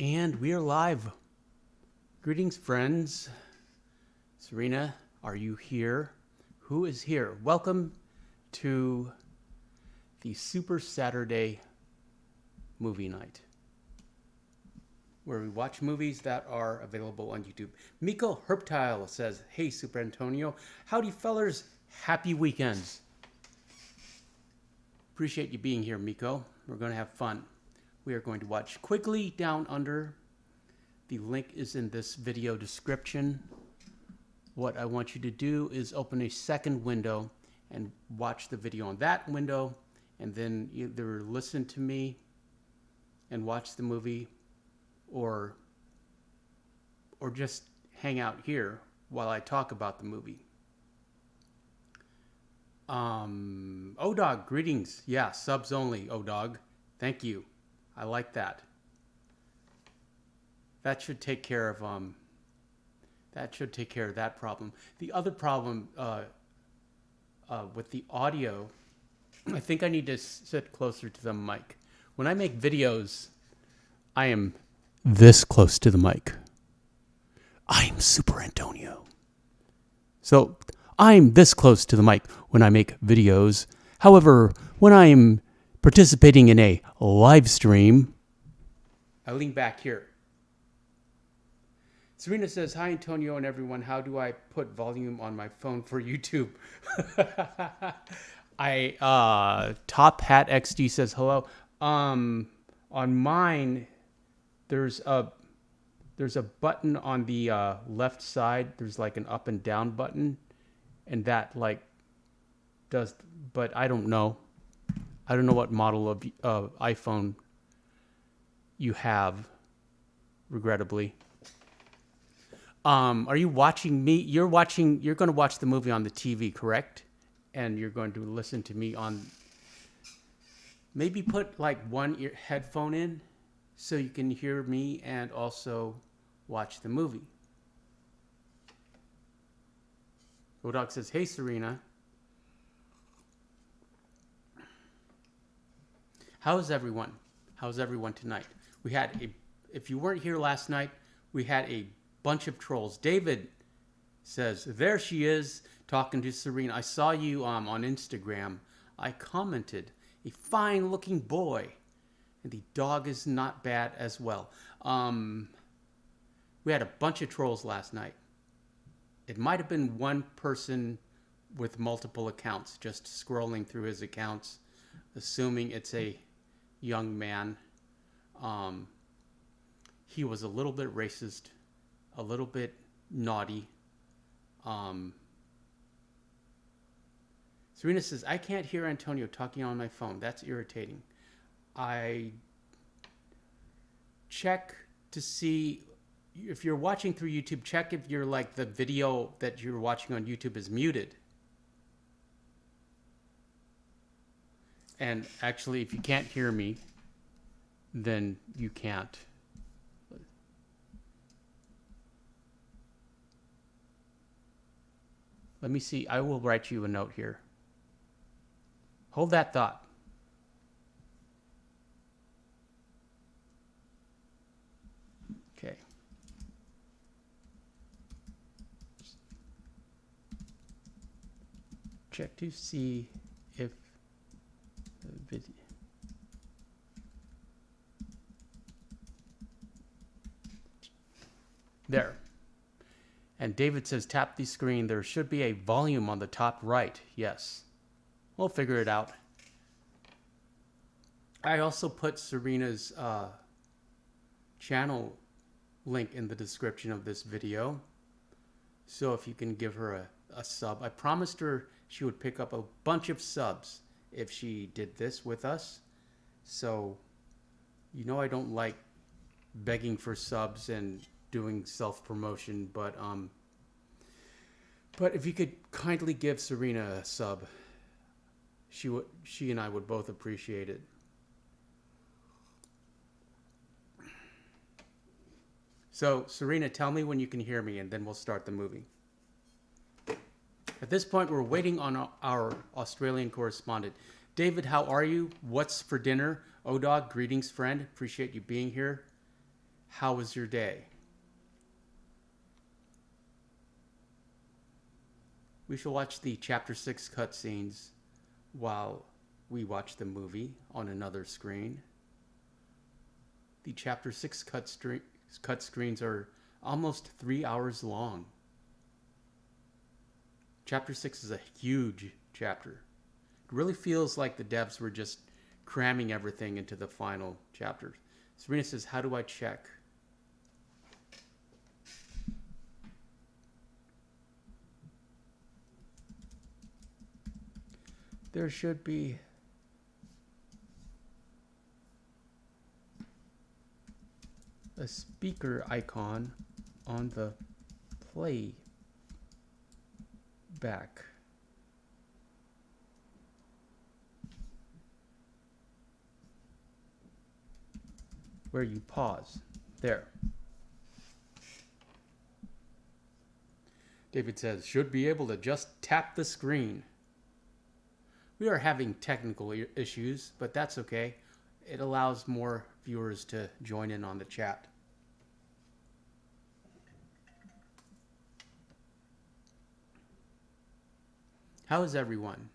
And we are live. Greetings, friends. Serena, are you here? Who is here? Welcome to the Super Saturday movie night, where we watch movies that are available on YouTube. Miko Herptile says, "Hey, Superantonio. Howdy, fellers. Happy weekends." Appreciate you being here, Miko. We're going to have fun. We are going to watch Quigley Down Under. The link is in this video description. What I want you to do is open a second window and watch the video on that window, and then either listen to me and watch the movie, or just hang out here while I talk about the movie. O-Dog, greetings. Yeah, subs only, O-Dog. Thank you. I like that. That should take care of that problem. The other problem with the audio, I think I need to sit closer to the mic. When I make videos, I am this close to the mic. I'm Super Antonio. So I'm this close to the mic when I make videos. However, when I'm participating in a live stream, I lean back here. Serena says, "Hi, Antonio and everyone. How do I put volume on my phone for YouTube?" Top Hat XD says, "Hello." On mine, there's a button on the left side. There's like an up and down button, and that does. But I don't know. I don't know what model of iPhone you have. Regrettably. Are you watching me? You're going to watch the movie on the TV, correct? And you're going to listen to me on, maybe put one headphone in so you can hear me and also watch the movie. Odog says, "Hey, Serena. How's everyone? How's everyone tonight?" We had if you weren't here last night, we had a bunch of trolls. David says, "There she is talking to Serena. I saw you on Instagram. I commented, a fine looking boy. And the dog is not bad as well." We had a bunch of trolls last night. It might have been one person with multiple accounts, just scrolling through his accounts, assuming it's a young man. He was a little bit racist, a little bit naughty. Serena says, "I can't hear Antonio talking on my phone. That's irritating." I check to see if you're watching through YouTube. Check if you're the video that you're watching on YouTube is muted. And actually, if you can't hear me, then you can't. Let me see. I will write you a note here. Hold that thought. Okay. Check to see if the video. There. And David says, "Tap the screen. There should be a volume on the top right." Yes. We'll figure it out. I also put Serena's channel link in the description of this video. So if you can give her a sub. I promised her she would pick up a bunch of subs if she did this with us. So, I don't like begging for subs and doing self-promotion, but if you could kindly give Serena a sub, she and I would both appreciate it. So, Serena, tell me when you can hear me, and then we'll start the movie. At this point, we're waiting on our Australian correspondent. David, how are you? What's for dinner? O-Dog, greetings, friend. Appreciate you being here. How was your day? We shall watch the Chapter 6 cutscenes while we watch the movie on another screen. The Chapter 6 cut screens are almost 3 hours long. Chapter 6 is a huge chapter. It really feels like the devs were just cramming everything into the final chapter. Serena says, how do I check? There should be a speaker icon on the play back. Where you pause. There. David says, should be able to just tap the screen. We are having technical issues, but that's okay. It allows more viewers to join in on the chat. How is everyone?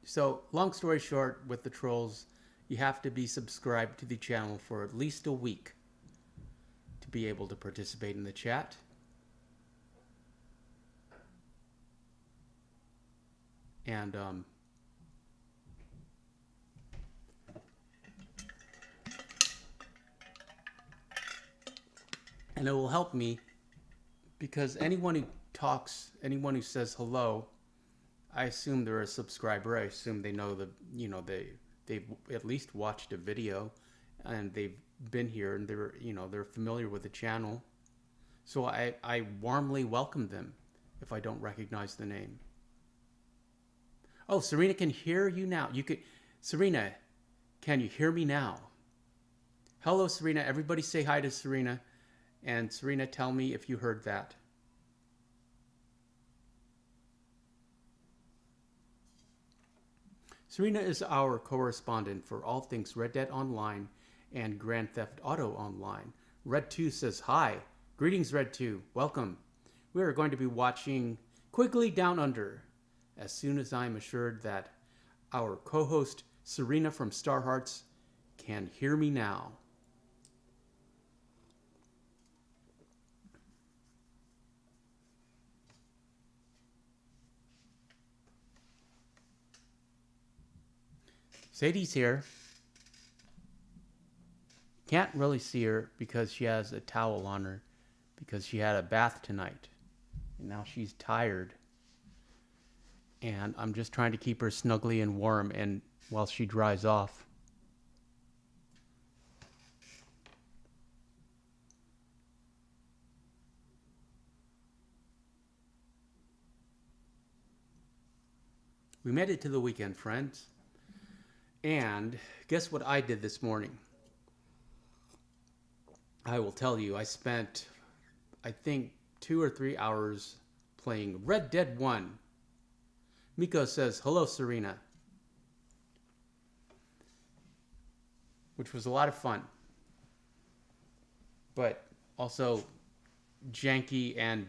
So, long story short, with the trolls, you have to be subscribed to the channel for at least a week to be able to participate in the chat. And it will help me because anyone who talks, anyone who says hello, I assume they're a subscriber. I assume they know they've at least watched a video and they've been here and they're familiar with the channel. So I warmly welcome them if I don't recognize the name. Oh, Serena can hear you now. Serena, can you hear me now? Hello, Serena. Everybody say hi to Serena. And Serena, tell me if you heard that. Serena is our correspondent for all things Red Dead Online and Grand Theft Auto Online. Red2 says hi. Greetings, Red2. Welcome. We are going to be watching Quigley Down Under as soon as I'm assured that our co-host Serena from Star Hearts can hear me now. Sadie's here. Can't really see her because she has a towel on her because she had a bath tonight. And now she's tired. And I'm just trying to keep her snugly and warm and while she dries off. We made it to the weekend, friends. And guess what I did this morning? I will tell you, I spent, I think, 2 or 3 hours playing Red Dead 1. Miko says, hello, Serena. Which was a lot of fun. But also janky and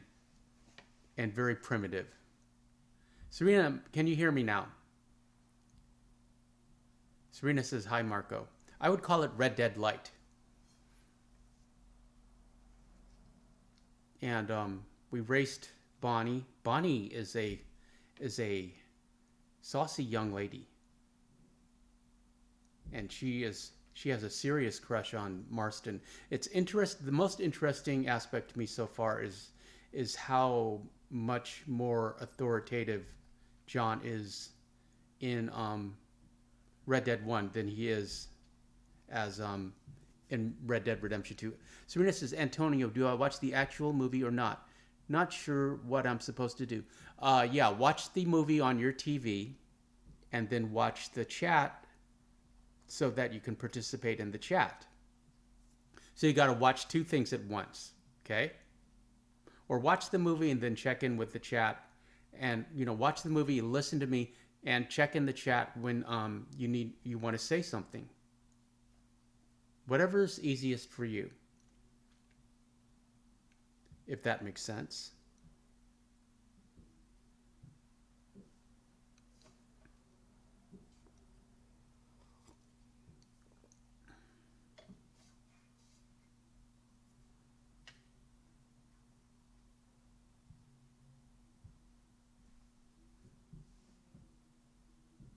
very primitive. Serena, can you hear me now? Serena says, hi, Marco. I would call it Red Dead Light. And we raced Bonnie. Bonnie is a saucy young lady. And she has a serious crush on Marston. The most interesting aspect to me so far is how much more authoritative John is in Red Dead 1 than he is as in Red Dead Redemption 2. Serena says, Antonio, do I watch the actual movie or not? Not sure what I'm supposed to do. Yeah, watch the movie on your TV and then watch the chat so that you can participate in the chat. So you got to watch 2 things at once, okay? Or watch the movie and then check in with the chat and, watch the movie, listen to me, and check in the chat when you want to say something. Whatever's easiest for you. if that makes sense.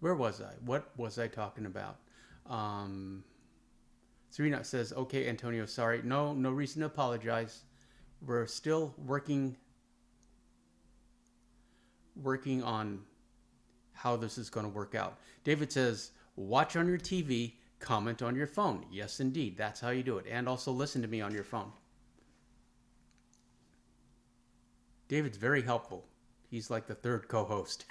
Where was I? What was I talking about? Um, Serena says, "Okay, Antonio, sorry. No, no reason to apologize. We're still working on how this is going to work out." David says, "Watch on your TV, comment on your phone." Yes, indeed, that's how you do it, and also listen to me on your phone. David's very helpful. He's like the third co-host.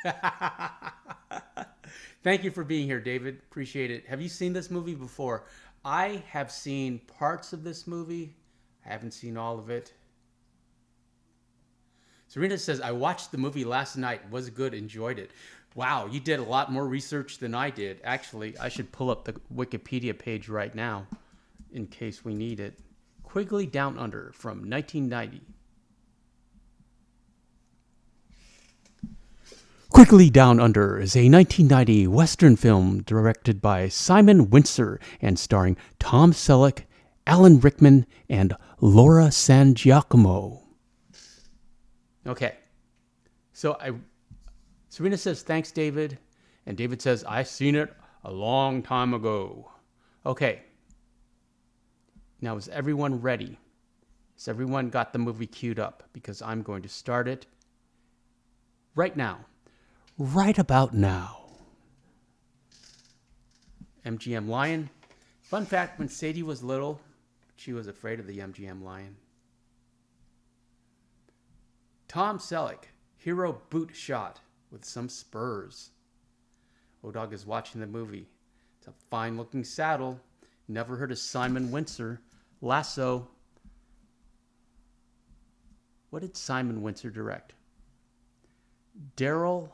Thank you for being here, David. Appreciate it. Have you seen this movie before? I have seen parts of this movie. I haven't seen all of it. Serena says, "I watched the movie last night. Was good. Enjoyed it." Wow, you did a lot more research than I did. Actually, I should pull up the Wikipedia page right now in case we need it. Quigley Down Under from 1990. Quigley Down Under is a 1990 Western film directed by Simon Wincer and starring Tom Selleck, Alan Rickman, and Laura San Giacomo. Okay, so Serena says, "Thanks, David." And David says, "I seen it a long time ago." Okay, now is everyone ready? Has everyone got the movie queued up? Because I'm going to start it right now. Right about now. MGM Lion. Fun fact, when Sadie was little, she was afraid of the MGM Lion. Tom Selleck, hero boot shot with some spurs. O-Dog is watching the movie. It's a fine looking saddle. Never heard of Simon Wincer. Lasso. What did Simon Wincer direct? Daryl,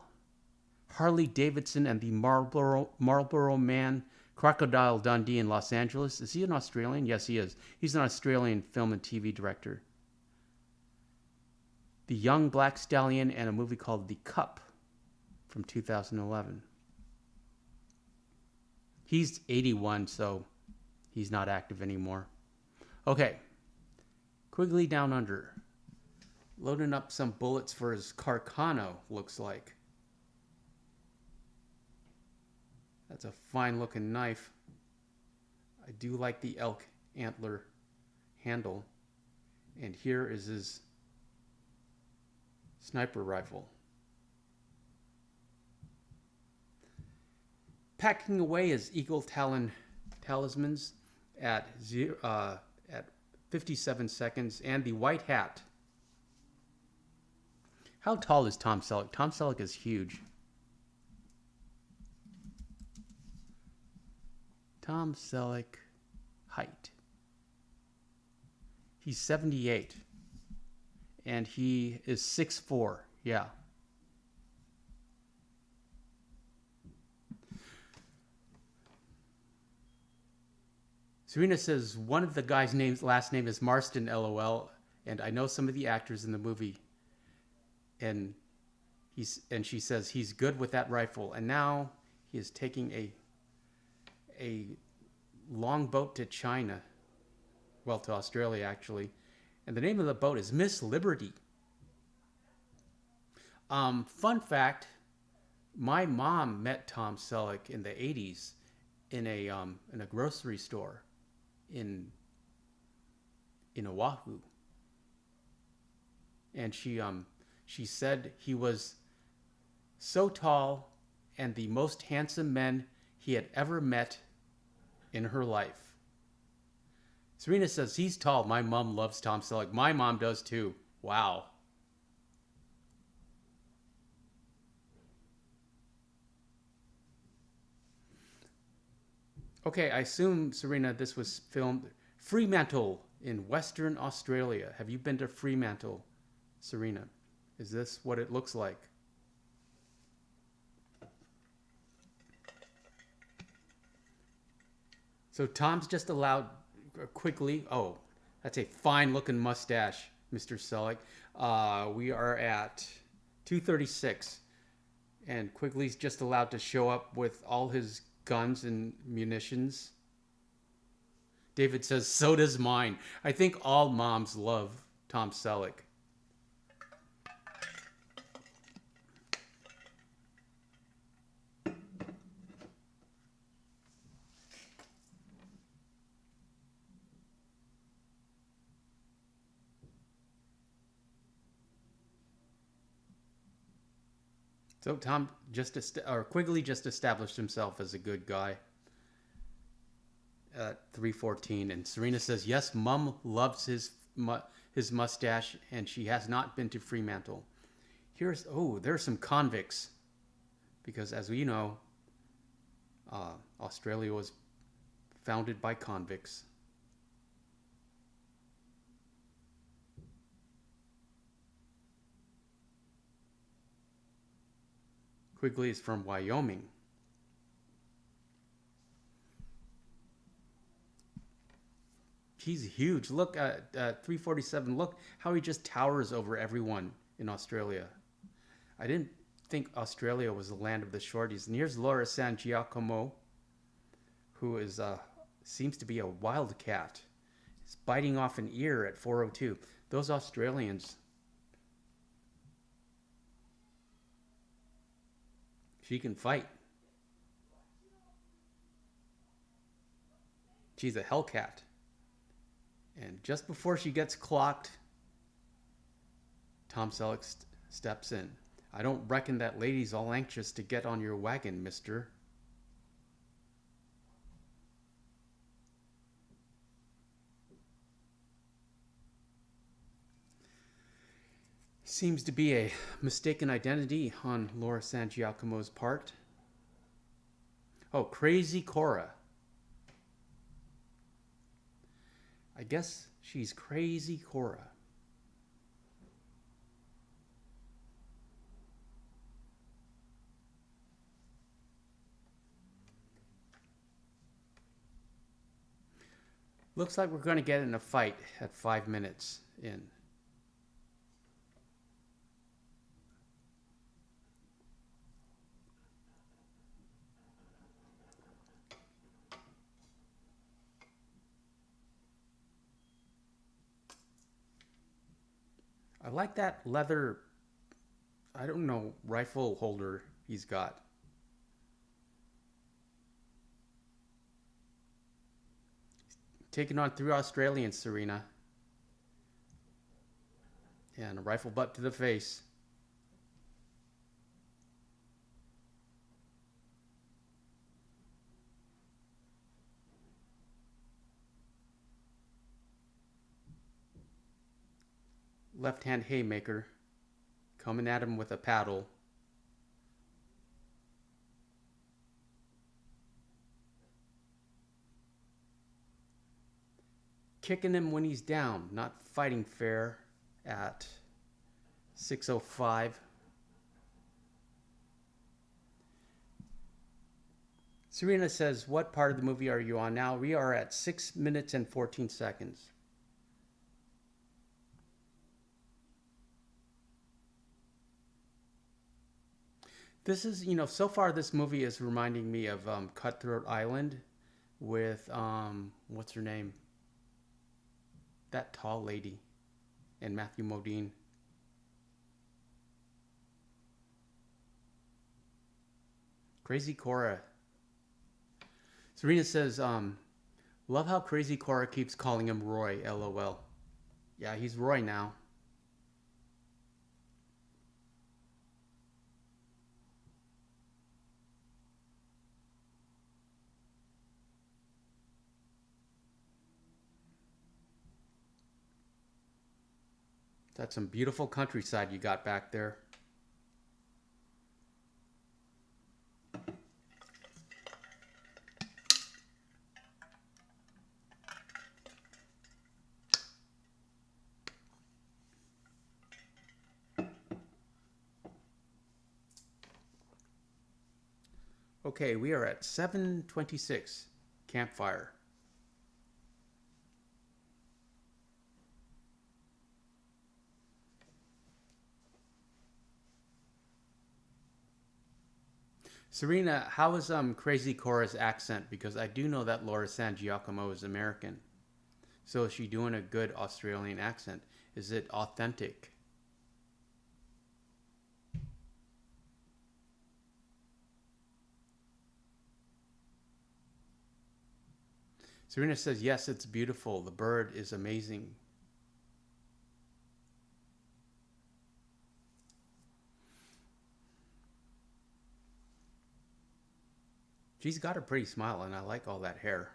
Harley Davidson and the Marlboro Man, Crocodile Dundee in Los Angeles. Is he an Australian? Yes, he is. He's an Australian film and TV director. The Young Black Stallion and a movie called The Cup from 2011. He's 81, so he's not active anymore. Okay. Quigley Down Under. Loading up some bullets for his Carcano, looks like. That's a fine looking knife. I do like the elk antler handle. And here is his sniper rifle. Packing away his eagle talon talismans at 57 seconds, and the white hat. How tall is Tom Selleck? Tom Selleck is huge. Tom Selleck height. He's 78. And he is 6'4". Yeah. Serena says one of the guy's last name is Marston, LOL, and I know some of the actors in the movie. And she says he's good with that rifle. And now he is taking a long boat to China. Well, to Australia, actually. And the name of the boat is Miss Liberty. Fun fact, my mom met Tom Selleck in the 80s in a grocery store in Oahu. And she said he was so tall and the most handsome man he had ever met in her life. Serena says he's tall. My mom loves Tom Selleck. My mom does too. Wow. Okay, I assume, Serena, this was filmed Fremantle in Western Australia. Have you been to Fremantle, Serena? Is this what it looks like? So Tom's just allowed quickly. Oh, that's a fine looking mustache. Mr. Selleck. We are at 2:36, and Quigley's just allowed to show up with all his guns and munitions. David says, so does mine. I think all moms love Tom Selleck. So Quigley just established himself as a good guy at 3:14, and Serena says, "Yes, Mum loves his mustache, and she has not been to Fremantle." There's some convicts, because as we know, Australia was founded by convicts. Quigley is from Wyoming. He's huge. Look at 347. Look how he just towers over everyone in Australia. I didn't think Australia was the land of the shorties. And here's Laura San Giacomo, who is seems to be a wildcat. He's biting off an ear at 4:02. Those Australians. She can fight. She's a hellcat. And just before she gets clocked, Tom Selleck steps in. I don't reckon that lady's all anxious to get on your wagon, mister. Seems to be a mistaken identity on Laura San Giacomo's part. Oh, Crazy Cora. I guess she's Crazy Cora. Looks like we're going to get in a fight at 5 minutes in. I like that leather, I don't know, rifle holder he's got. Taking on 3 Australians, Serena. And a rifle butt to the face. Left-hand haymaker, coming at him with a paddle. Kicking him when he's down, not fighting fair at 6:05. Serena says, what part of the movie are you on now? We are at 6 minutes and 14 seconds. This is, so far this movie is reminding me of Cutthroat Island with, what's her name? That tall lady. And Matthew Modine. Crazy Cora. Serena says, love how Crazy Cora keeps calling him Roy, LOL. Yeah, he's Roy now. That's some beautiful countryside you got back there. Okay, we are at 7:26. Campfire. Serena, how is Crazy Cora's accent? Because I do know that Laura San Giacomo is American. So is she doing a good Australian accent? Is it authentic? Serena says, yes, it's beautiful. The bird is amazing. She's got a pretty smile, and I like all that hair.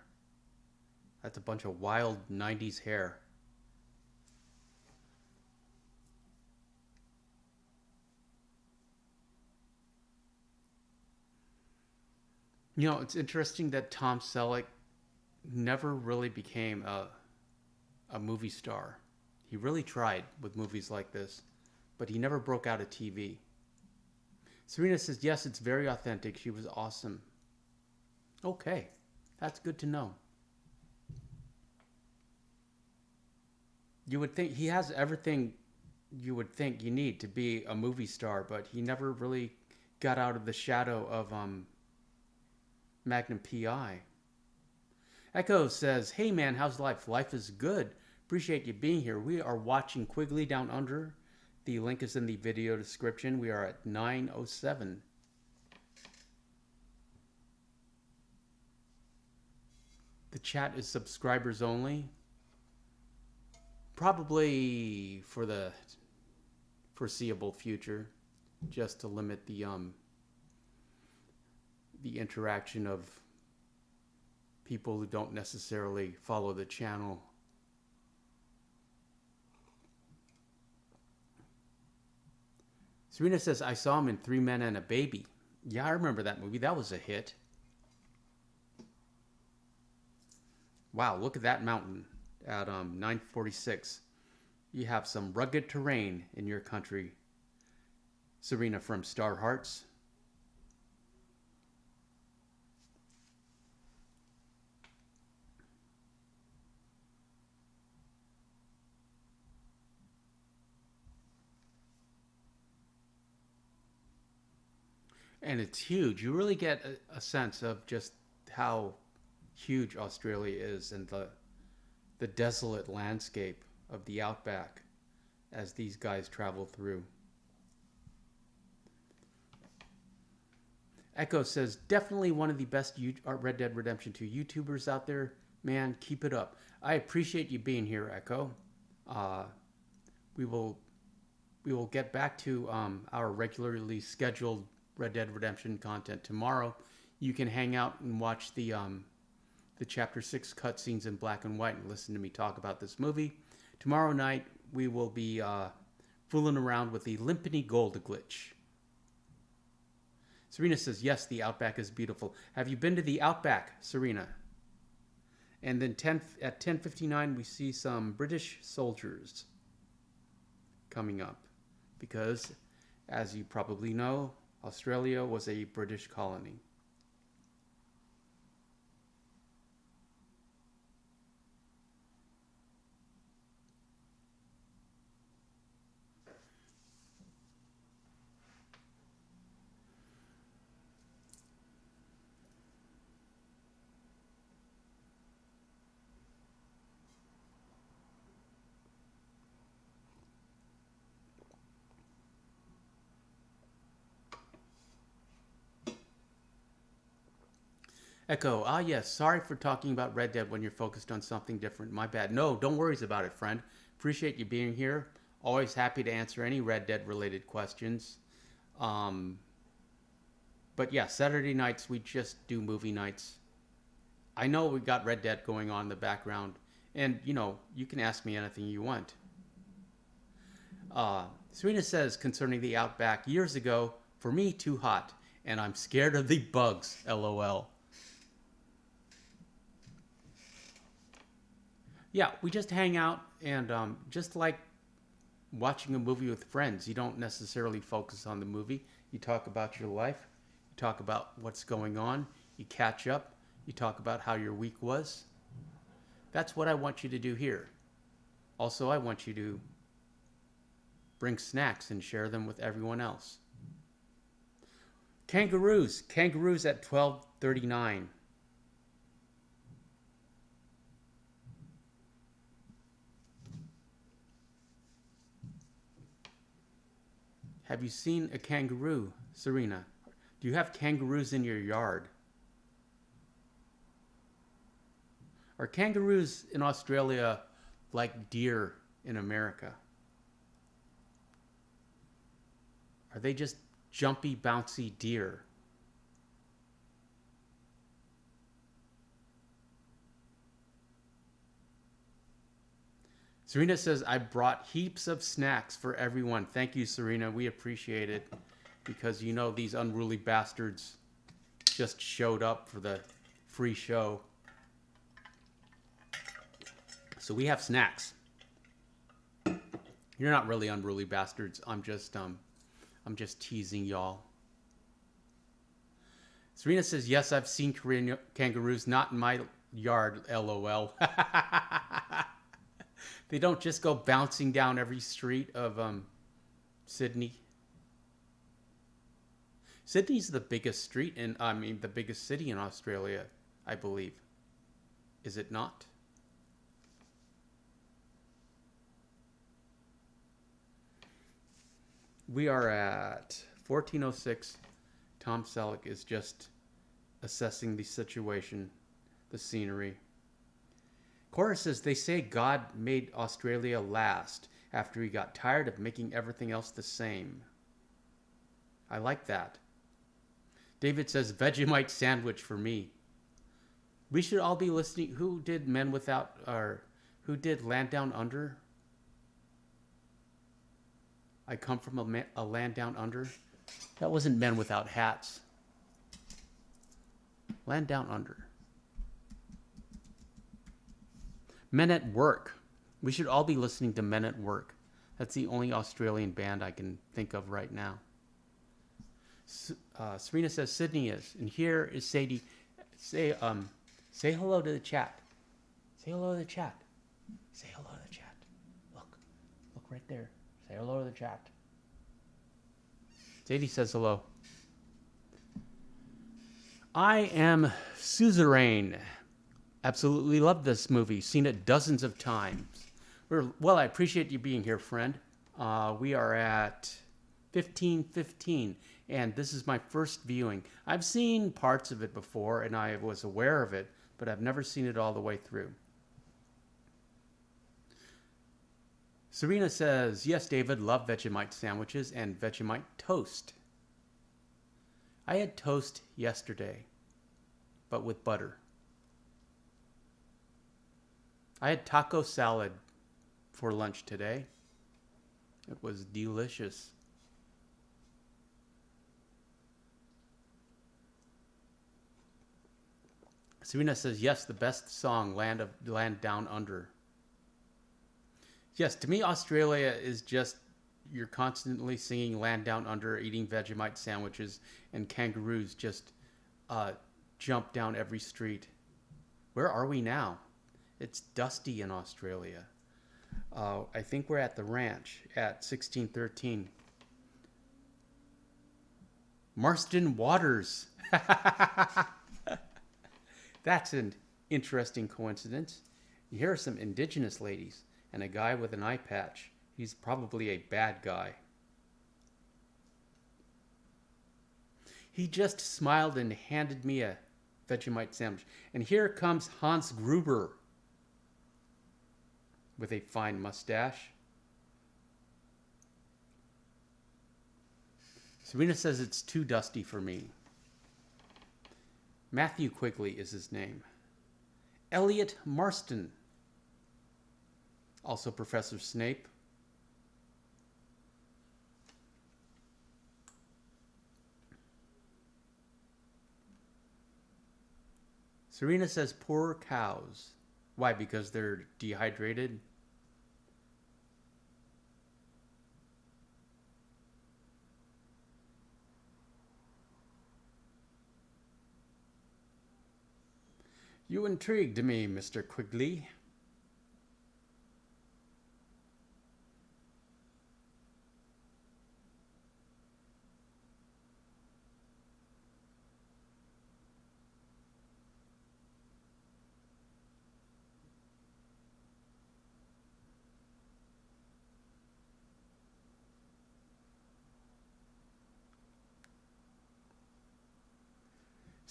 That's a bunch of wild 90s hair. You know, it's interesting that Tom Selleck never really became a movie star. He really tried with movies like this, but he never broke out of TV. Serena says, yes, it's very authentic. She was awesome. Okay, that's good to know. You would think he has everything you would think you need to be a movie star, but he never really got out of the shadow of Magnum PI. Echo says, hey man, how's life? Life is good. Appreciate you being here. We are watching Quigley Down Under. The link is in the video description. We are at 9:07. The chat is subscribers only. Probably for the foreseeable future, just to limit the interaction of people who don't necessarily follow the channel. Serena says, I saw him in Three Men and a Baby. Yeah, I remember that movie. That was a hit. Wow, look at that mountain at 946. You have some rugged terrain in your country. Serena from Star Hearts. And it's huge. You really get a sense of just how huge Australia is and the desolate landscape of the outback as these guys travel through. Echo says, definitely one of the best Red Dead Redemption 2 YouTubers out there. Man, keep it up. I appreciate you being here, Echo. We will get back to our regularly scheduled Red Dead Redemption content tomorrow. You can hang out and watch the Chapter 6 cutscenes in black and white and listen to me talk about this movie. Tomorrow night, we will be fooling around with the Limpany Gold glitch. Serena says, yes, the Outback is beautiful. Have you been to the Outback, Serena? And then at 10:59, we see some British soldiers coming up. Because, as you probably know, Australia was a British colony. Echo, yes, sorry for talking about Red Dead when you're focused on something different. My bad. No, don't worry about it, friend. Appreciate you being here. Always happy to answer any Red Dead related questions. But yeah, Saturday nights we just do movie nights. I know we got Red Dead going on in the background, and you can ask me anything you want. Serena says concerning the Outback, years ago, for me, too hot, and I'm scared of the bugs, LOL. Yeah, we just hang out, and just like watching a movie with friends, you don't necessarily focus on the movie. You talk about your life, you talk about what's going on, you catch up, you talk about how your week was. That's what I want you to do here. Also, I want you to bring snacks and share them with everyone else. Kangaroos. Kangaroos at 12:39. Have you seen a kangaroo, Serena? Do you have kangaroos in your yard? Are kangaroos in Australia like deer in America? Are they just jumpy, bouncy deer? Serena says, I brought heaps of snacks for everyone. Thank you, Serena. We appreciate it because you know these unruly bastards just showed up for the free show. So we have snacks. You're not really unruly bastards. I'm just teasing y'all. Serena says, yes, I've seen Korean kangaroos, not in my yard, LOL. They don't just go bouncing down every street of Sydney. Sydney's the biggest street the biggest city in Australia, I believe. Is it not? We are at 14:06. Tom Selleck is just assessing the situation, the scenery. Cora says, they say God made Australia last after he got tired of making everything else the same. I like that. David says, Vegemite sandwich for me. We should all be listening. Who did who did Land Down Under? I come from a land down under. That wasn't Men Without Hats. Land Down Under. Men at Work. We should all be listening to Men at Work. That's the only Australian band I can think of right now. Serena says Sydney is, and here is Sadie. Say hello to the chat. Say hello to the chat. Say hello to the chat. Look right there. Say hello to the chat. Sadie says hello. I am Suzerain. Absolutely love this movie. Seen it dozens of times. Well, I appreciate you being here, friend. We are at 15:15, and this is my first viewing. I've seen parts of it before, and I was aware of it, but I've never seen it all the way through. Serena says, yes, David, love Vegemite sandwiches and Vegemite toast. I had toast yesterday, but with butter. I had taco salad for lunch today. It was delicious. Serena says, yes, the best song, Land Down Under. Yes, to me, Australia is just, you're constantly singing Land Down Under, eating Vegemite sandwiches, and kangaroos just jump down every street. Where are we now? It's dusty in Australia. I think we're at the ranch at 16:13. Marston Waters. That's an interesting coincidence. Here are some indigenous ladies and a guy with an eye patch. He's probably a bad guy. He just smiled and handed me a Vegemite sandwich. And here comes Hans Gruber with a fine mustache. Serena says it's too dusty for me. Matthew Quigley is his name. Elliot Marston. Also Professor Snape. Serena says poor cows. Why? Because they're dehydrated? You intrigued me, Mr. Quigley.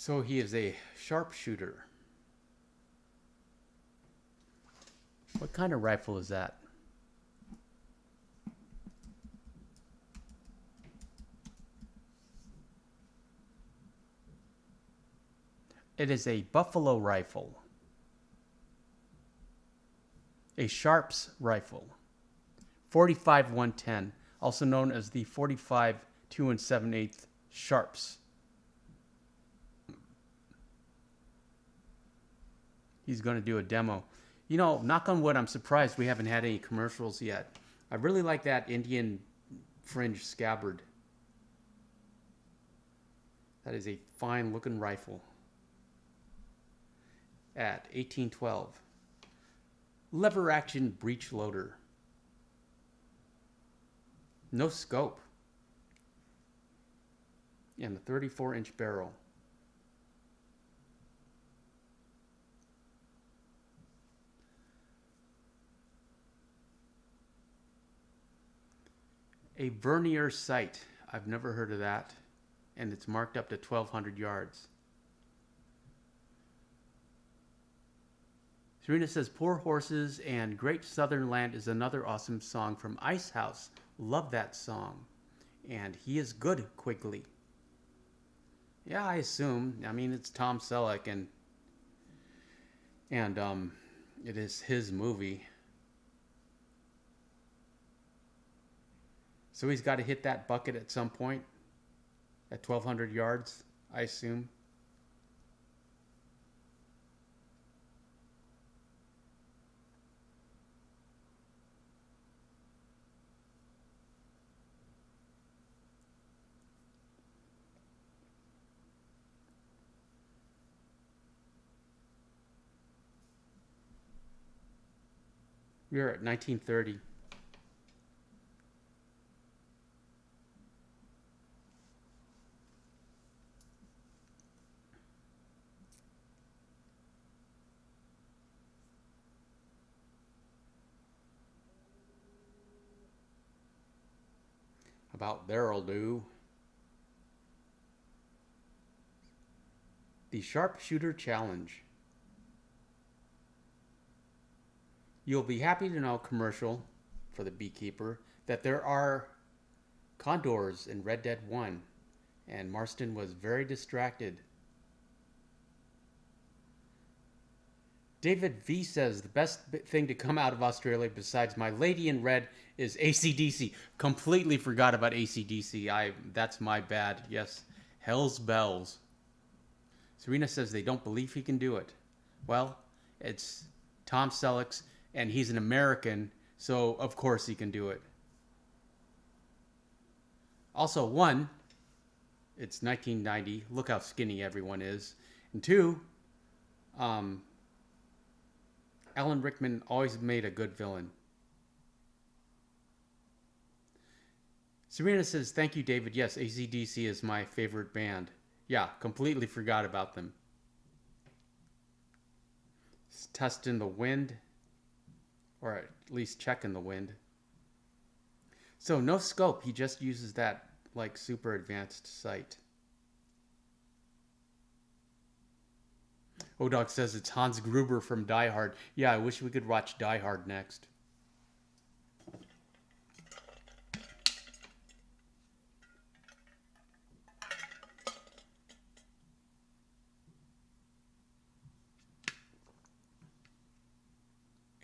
So he is a sharpshooter. What kind of rifle is that? It is a buffalo rifle. A Sharps rifle. 45 110, also known as the 45 2 7/8 Sharps. He's going to do a demo. You know, knock on wood, I'm surprised we haven't had any commercials yet. I really like that Indian fringe scabbard. That is a fine looking rifle. At 1812. Lever action breech loader. No scope. And a 34-inch barrel. A vernier sight. I've never heard of that. And it's marked up to 1,200 yards. Serena says, Poor Horses and Great Southern Land is another awesome song from Ice House. Love that song. And he is good, Quigley. Yeah, I assume. I mean, it's Tom Selleck, and it is his movie. So he's got to hit that bucket at some point at 1,200 yards, I assume. We're at 1930. About there'll do. The Sharpshooter Challenge. You'll be happy to know, commercial for the beekeeper, that there are condors in Red Dead 1, and Marston was very distracted. David V says, the best thing to come out of Australia besides My Lady in Red is AC/DC. Completely forgot about AC/DC. That's my bad. Yes, hell's bells. Serena says they don't believe he can do it. Well, it's Tom Selleck's, and he's an American, so of course he can do it. Also, one, it's 1990. Look how skinny everyone is. And two, Alan Rickman always made a good villain. Serena says, thank you, David. Yes, AC/DC is my favorite band. Yeah, completely forgot about them. Testing the wind. Or at least checking the wind. So no scope. He just uses that like super advanced sight. Odog says it's Hans Gruber from Die Hard. Yeah, I wish we could watch Die Hard next.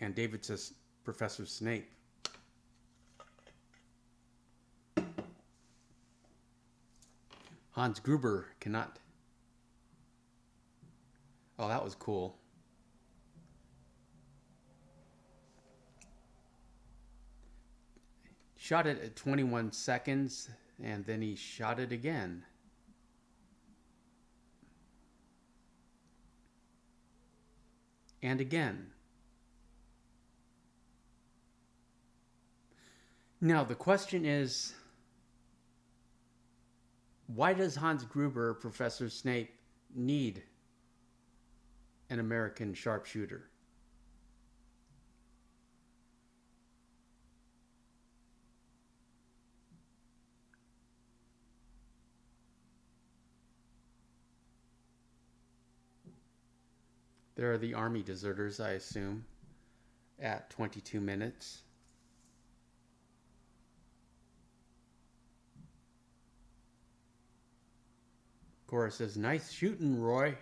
And David says Professor Snape. Hans Gruber cannot. Oh, that was cool. Shot it at 21 seconds, and then he shot it again. And again. Now, the question is, why does Hans Gruber, Professor Snape, need an American sharpshooter? There are the army deserters, I assume, at 22 minutes. Cora says, "Nice shooting, Roy."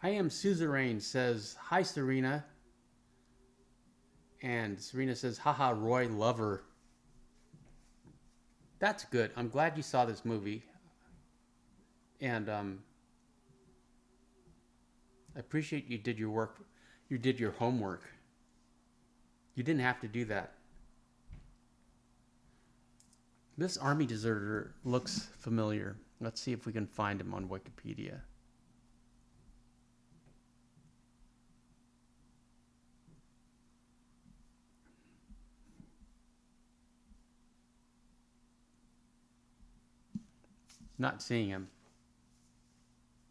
I am Suzerain says, "Hi, Serena." And Serena says, "Haha, Roy, lover." That's good. I'm glad you saw this movie. And I appreciate you did your work. You did your homework. You didn't have to do that. This army deserter looks familiar. Let's see if we can find him on Wikipedia. Not seeing him,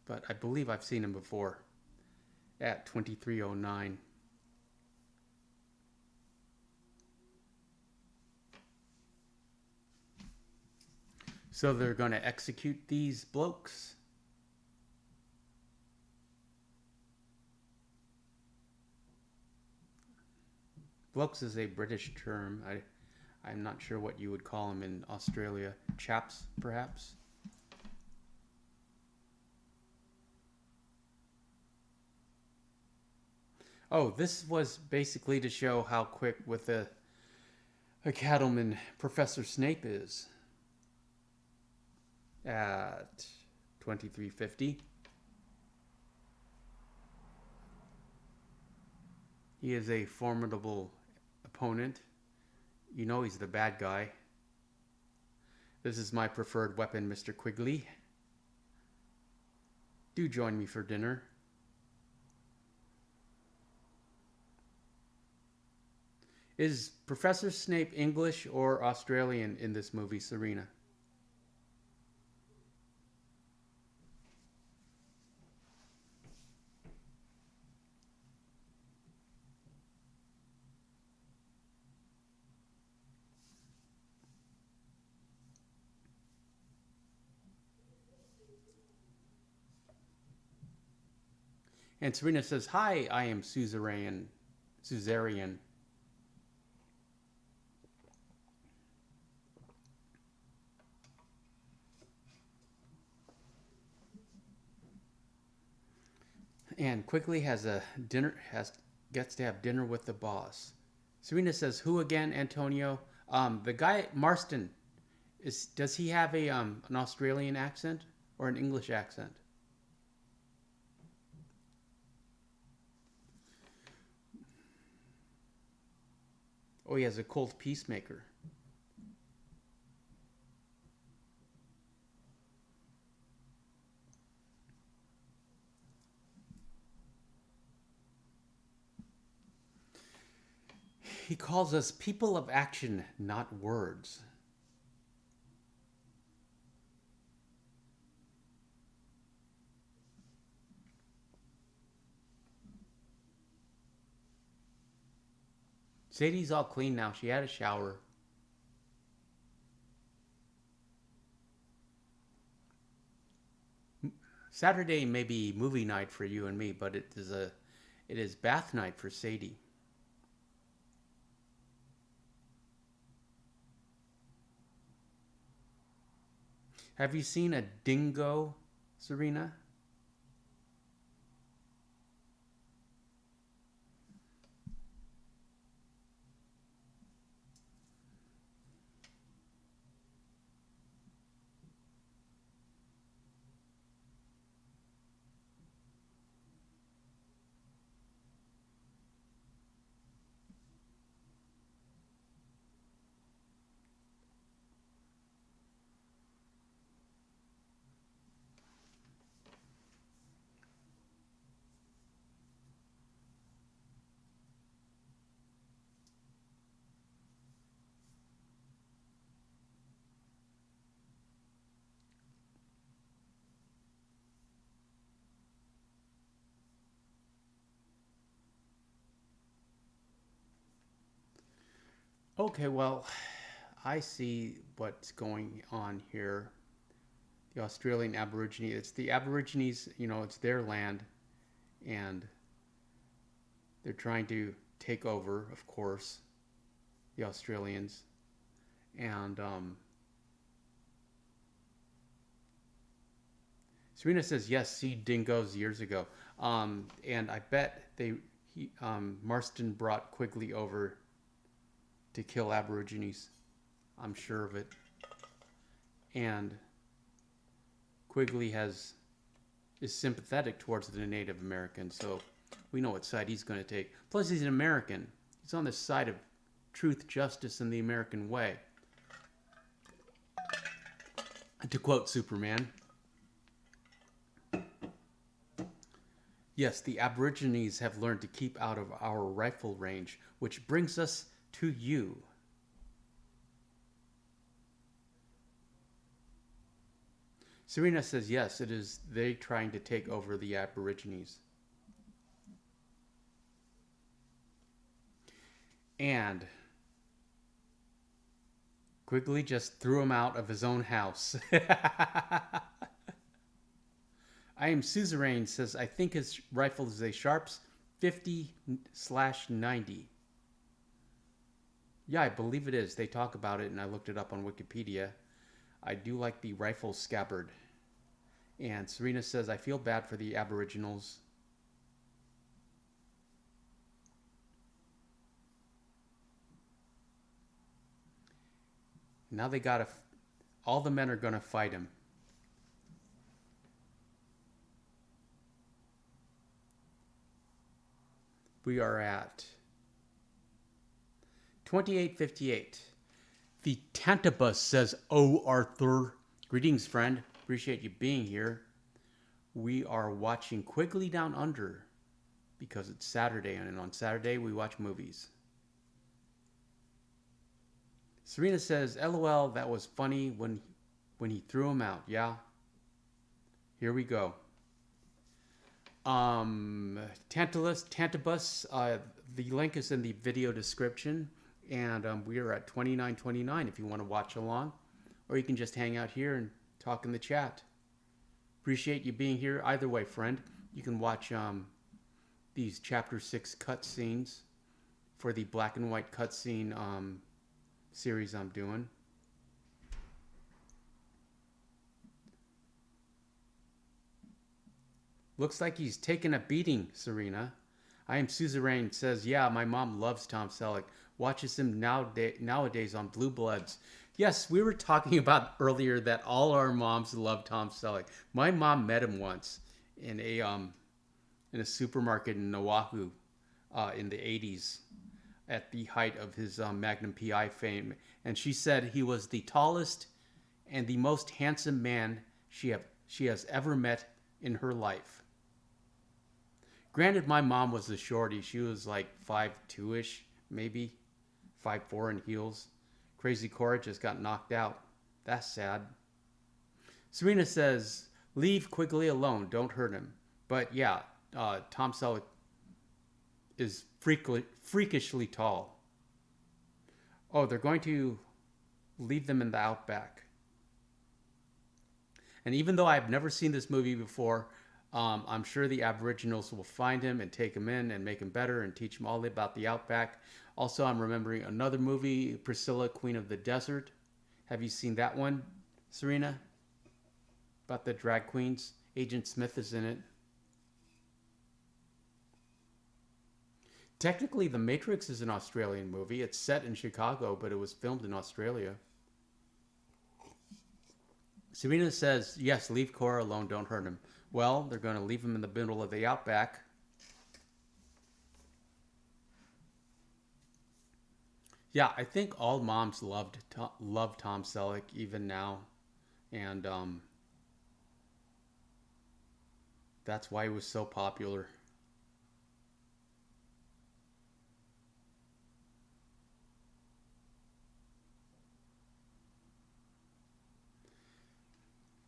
but I believe I've seen him before at 2309. So they're going to execute these blokes. Blokes is a British term. I'm not sure what you would call them in Australia. Chaps, perhaps? Oh, this was basically to show how quick with a cattleman Professor Snape is. At 2350. He is a formidable opponent. You know he's the bad guy. This is my preferred weapon, Mr. Quigley. Do join me for dinner. Is Professor Snape English or Australian in this movie, Serena? And Serena says, "Hi, I am Suzerain." And Quigley gets to have dinner with the boss. Serena says, "Who again, Antonio?" The guy Marston. Does he have an Australian accent or an English accent? Oh, he has a cult peacemaker. He calls us people of action, not words. Sadie's all clean now. She had a shower. Saturday may be movie night for you and me, but it is bath night for Sadie. Have you seen a dingo, Serena? Okay, well, I see what's going on here. The Australian Aborigine. It's the Aborigines, it's their land, and they're trying to take over, of course, the Australians. And Serena says, yes, see dingoes years ago. And I bet Marston brought Quigley over to kill Aborigines. I'm sure of it. And Quigley is sympathetic towards the Native Americans, so we know what side he's going to take. Plus, he's an American. He's on the side of truth, justice, and the American way. To quote Superman, yes, the Aborigines have learned to keep out of our rifle range, which brings us to you. Serena says, yes, it is they trying to take over the Aborigines. And Quigley just threw him out of his own house. I am Suzerain says, I think his rifle is a Sharps 50/90. Yeah, I believe it is. They talk about it, and I looked it up on Wikipedia. I do like the rifle scabbard. And Serena says, I feel bad for the Aboriginals. Now they gotta, all the men are gonna fight him. We are at 28:58. The Tantabus says, oh, Arthur. Greetings, friend. Appreciate you being here. We are watching Quigley Down Under because it's Saturday, and on Saturday we watch movies. Serena says, LOL, that was funny when he threw him out. Yeah. Here we go. Tantabus, the link is in the video description. And we are at 29:29 if you want to watch along. Or you can just hang out here and talk in the chat. Appreciate you being here. Either way, friend. You can watch these Chapter 6 cutscenes for the black and white cutscene series I'm doing. Looks like he's taking a beating, Serena. I am Suzerain says, yeah, my mom loves Tom Selleck. Watches him nowadays on Blue Bloods. Yes, we were talking about earlier that all our moms love Tom Selleck. My mom met him once in a supermarket in Oahu in the 80s at the height of his Magnum PI fame. And she said he was the tallest and the most handsome man she has ever met in her life. Granted, my mom was a shorty. She was like 5'2"-ish, maybe. 5'4" in heels. Crazy Cora just got knocked out. That's sad. Serena says, leave Quigley alone. Don't hurt him. But yeah, Tom Selleck is freakishly tall. Oh, they're going to leave them in the outback. And even though I've never seen this movie before, I'm sure the Aboriginals will find him and take him in and make him better and teach him all about the outback. Also, I'm remembering another movie, Priscilla, Queen of the Desert. Have you seen that one, Serena? About the drag queens. Agent Smith is in it. Technically, The Matrix is an Australian movie. It's set in Chicago, but it was filmed in Australia. Serena says, yes, leave Cora alone, don't hurt him. Well, they're going to leave him in the middle of the outback. Yeah, I think all moms love Tom Selleck, even now. And that's why he was so popular.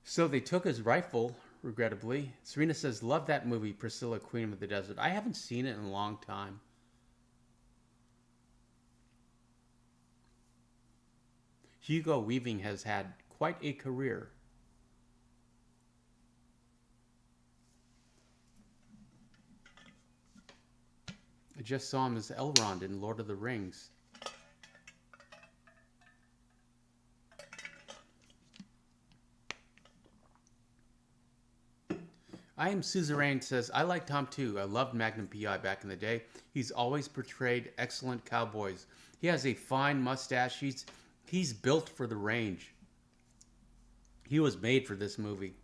So they took his rifle, regrettably. Serena says, love that movie, Priscilla, Queen of the Desert. I haven't seen it in a long time. Hugo Weaving has had quite a career. I just saw him as Elrond in Lord of the Rings. I am Suzerain says, I like Tom too. I loved Magnum P.I. back in the day. He's always portrayed excellent cowboys. He has a fine mustache. He's built for the range. He was made for this movie.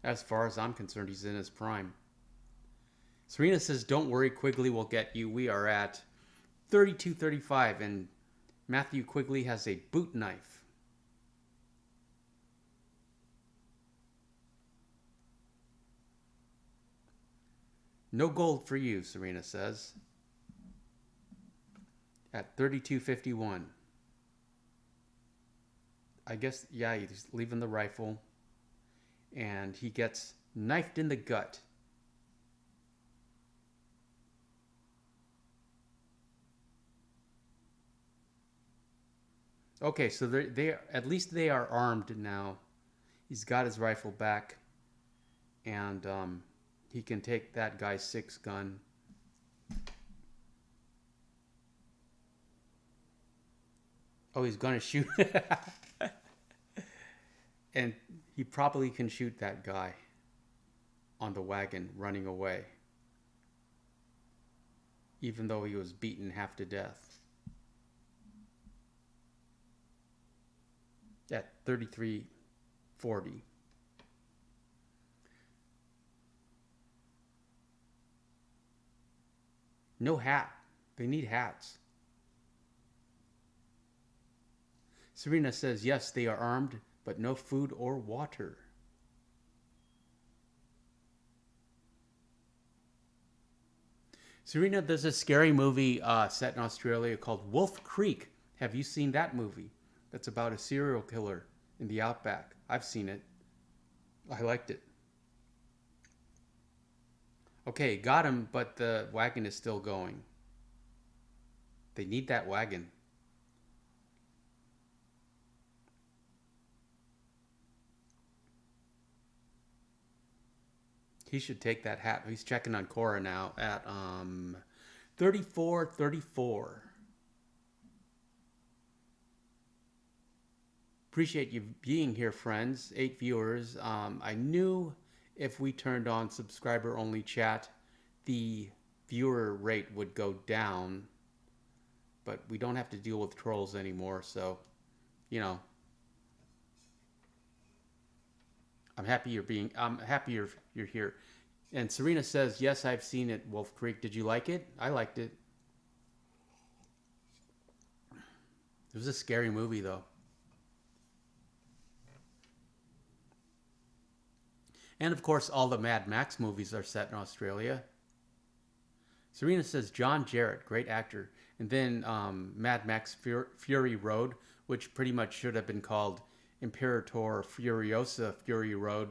As far as I'm concerned, he's in his prime. Serena says, don't worry, Quigley will get you. We are at 32:35, and Matthew Quigley has a boot knife. No gold for you, Serena says. At 32:51. I guess, yeah, he's leaving the rifle. And he gets knifed in the gut. Okay, so they at least they are armed now. He's got his rifle back. And he can take that guy's 6 gun. Oh, he's going to shoot. And he probably can shoot that guy on the wagon running away. Even though he was beaten half to death. At 33:40. No hat. They need hats. Serena says, yes, they are armed, but no food or water. Serena, there's a scary movie set in Australia called Wolf Creek. Have you seen that movie? That's about a serial killer in the outback. I've seen it. I liked it. Okay, got him, but the wagon is still going. They need that wagon. He should take that hat. He's checking on Cora now at 34:34. Appreciate you being here, friends. 8 viewers. I knew if we turned on subscriber-only chat, the viewer rate would go down. But we don't have to deal with trolls anymore, so, you know. I'm happy you're here. And Serena says, yes, I've seen it, Wolf Creek. Did you like it? I liked it. It was a scary movie, though. And, of course, all the Mad Max movies are set in Australia. Serena says, John Jarrett, great actor. And then Mad Max Fury Road, which pretty much should have been called Imperator Furiosa Fury Road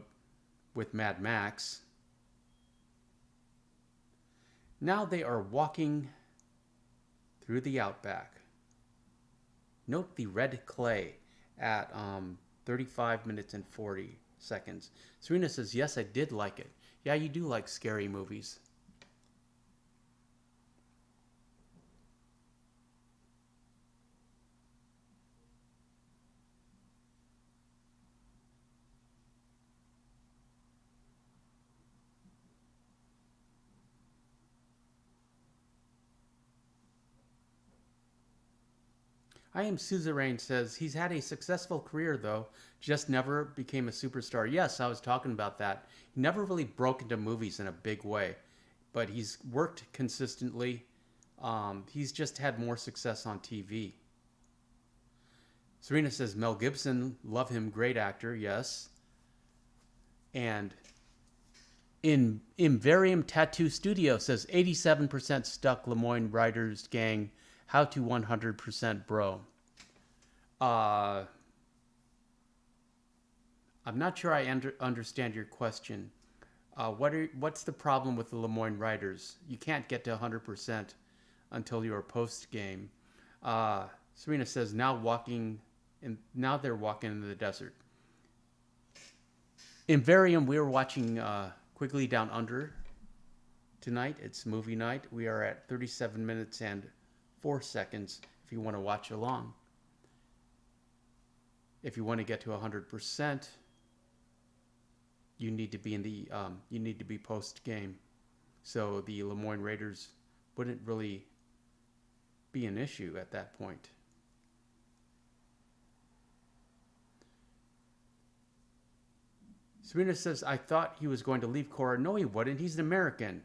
with Mad Max. Now they are walking through the outback. Note the red clay at 35 minutes and 40 seconds. Serena says, yes, I did like it. Yeah, you do like scary movies. I am Suzerain says, he's had a successful career, though, just never became a superstar. Yes, I was talking about that. He never really broke into movies in a big way, but he's worked consistently. He's just had more success on TV. Serena says, Mel Gibson, love him, great actor, yes. And Invarium Tattoo Studio says, 87% stuck Lemoyne Writers Gang. How to 100% bro. I'm not sure I understand your question. What's the problem with the Lemoyne Writers? You can't get to 100% until you're post game. Serena says now they're walking in the desert. In Varium, we were watching Quigley Down Under tonight. It's movie night. We are at 37 minutes and 4 seconds if you want to watch along. If you want to get to 100%, you need to be post game. So the Lemoyne Raiders wouldn't really be an issue at that point. Serena says, I thought he was going to leave Cora. No, he wouldn't. He's an American.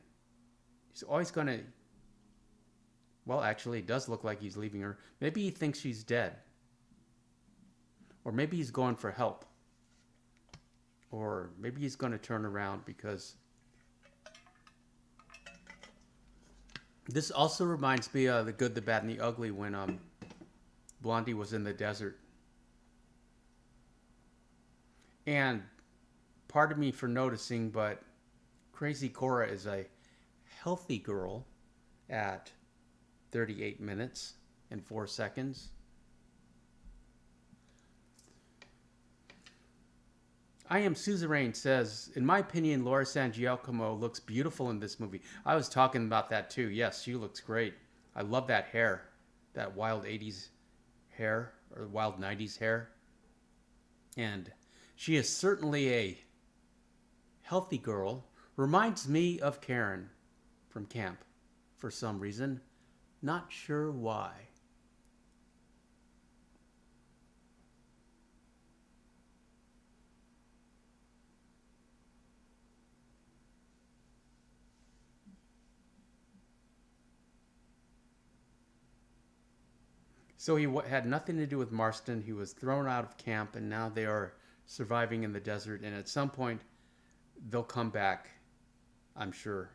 He's always going to... Well, actually, it does look like he's leaving her. Maybe he thinks she's dead. Or maybe he's going for help. Or maybe he's going to turn around because... This also reminds me of The Good, the Bad, and the Ugly when Blondie was in the desert. And pardon me for noticing, but Crazy Cora is a healthy girl at 38 minutes and 4 seconds. I Am Suzerain says, in my opinion, Laura San Giacomo looks beautiful in this movie. I was talking about that too. Yes, she looks great. I love that hair, that wild 80s hair, or wild 90s hair. And she is certainly a healthy girl. Reminds me of Karen from camp for some reason. Not sure why. So he had nothing to do with Marston. He was thrown out of camp, and now they are surviving in the desert. And at some point, they'll come back, I'm sure,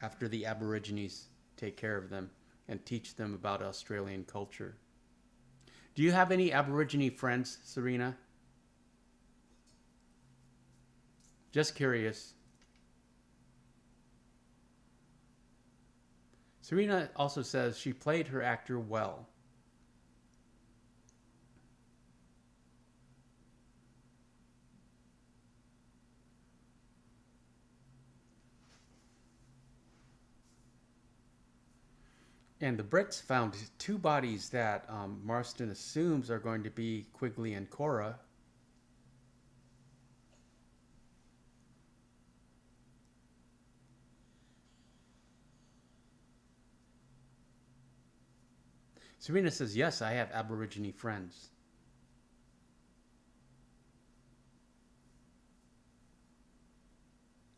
after the Aborigines take care of them and teach them about Australian culture. Do you have any Aborigine friends, Serena? Just curious. Serena also says she played her actor well. And the Brits found 2 bodies that Marston assumes are going to be Quigley and Cora. Serena says, yes, I have Aborigine friends.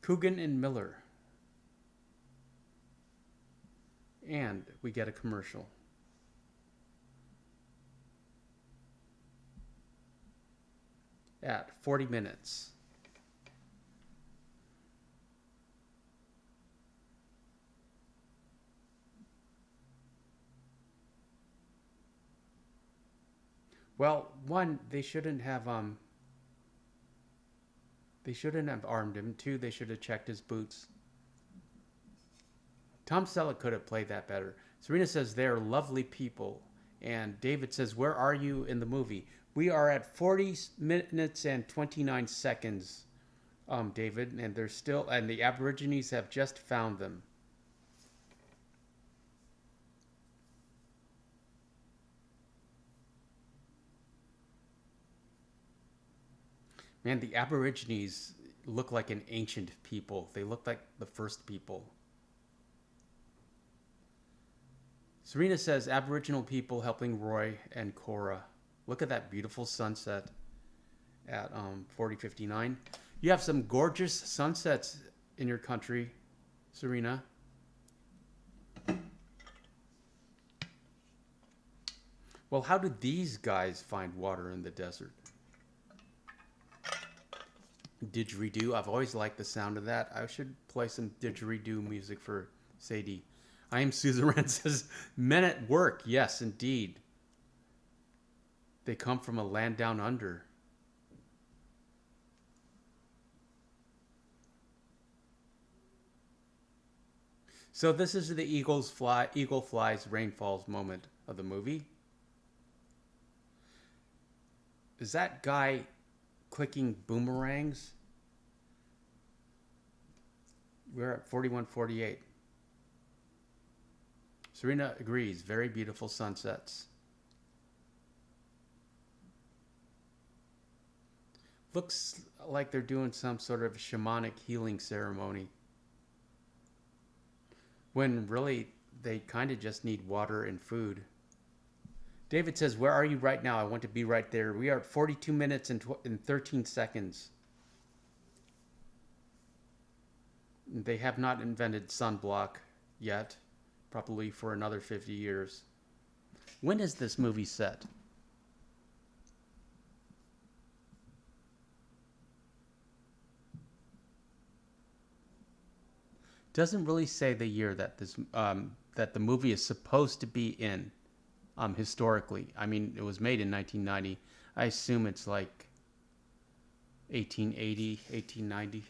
Coogan and Miller. And we get a commercial. At 40 minutes. Well, one, they shouldn't have armed him. 2, they should have checked his boots. Tom Selleck could have played that better. Serena says they're lovely people. And David says, where are you in the movie? We are at 40 minutes and 29 seconds, David. And the Aborigines have just found them. Man, the Aborigines look like an ancient people. They look like the first people. Serena says Aboriginal people helping Roy and Cora. Look at that beautiful sunset at 40:59. You have some gorgeous sunsets in your country, Serena. Well, how did these guys find water in the desert? Didgeridoo. I've always liked the sound of that. I should play some didgeridoo music for Sadie. I Am Suzerain says, men at work. Yes, indeed. They come from a land down under. So this is the eagle flies, rain falls moment of the movie. Is that guy clicking boomerangs? We're at 41:48. Serena agrees. Very beautiful sunsets. Looks like they're doing some sort of shamanic healing ceremony. When really they kind of just need water and food. David says, where are you right now? I want to be right there. We are at 42 minutes and 13 seconds. They have not invented sunblock yet. Probably for another 50 years. When is this movie set? Doesn't really say the year that that the movie is supposed to be in, historically. I mean, it was made in 1990. I assume it's like 1880, 1890.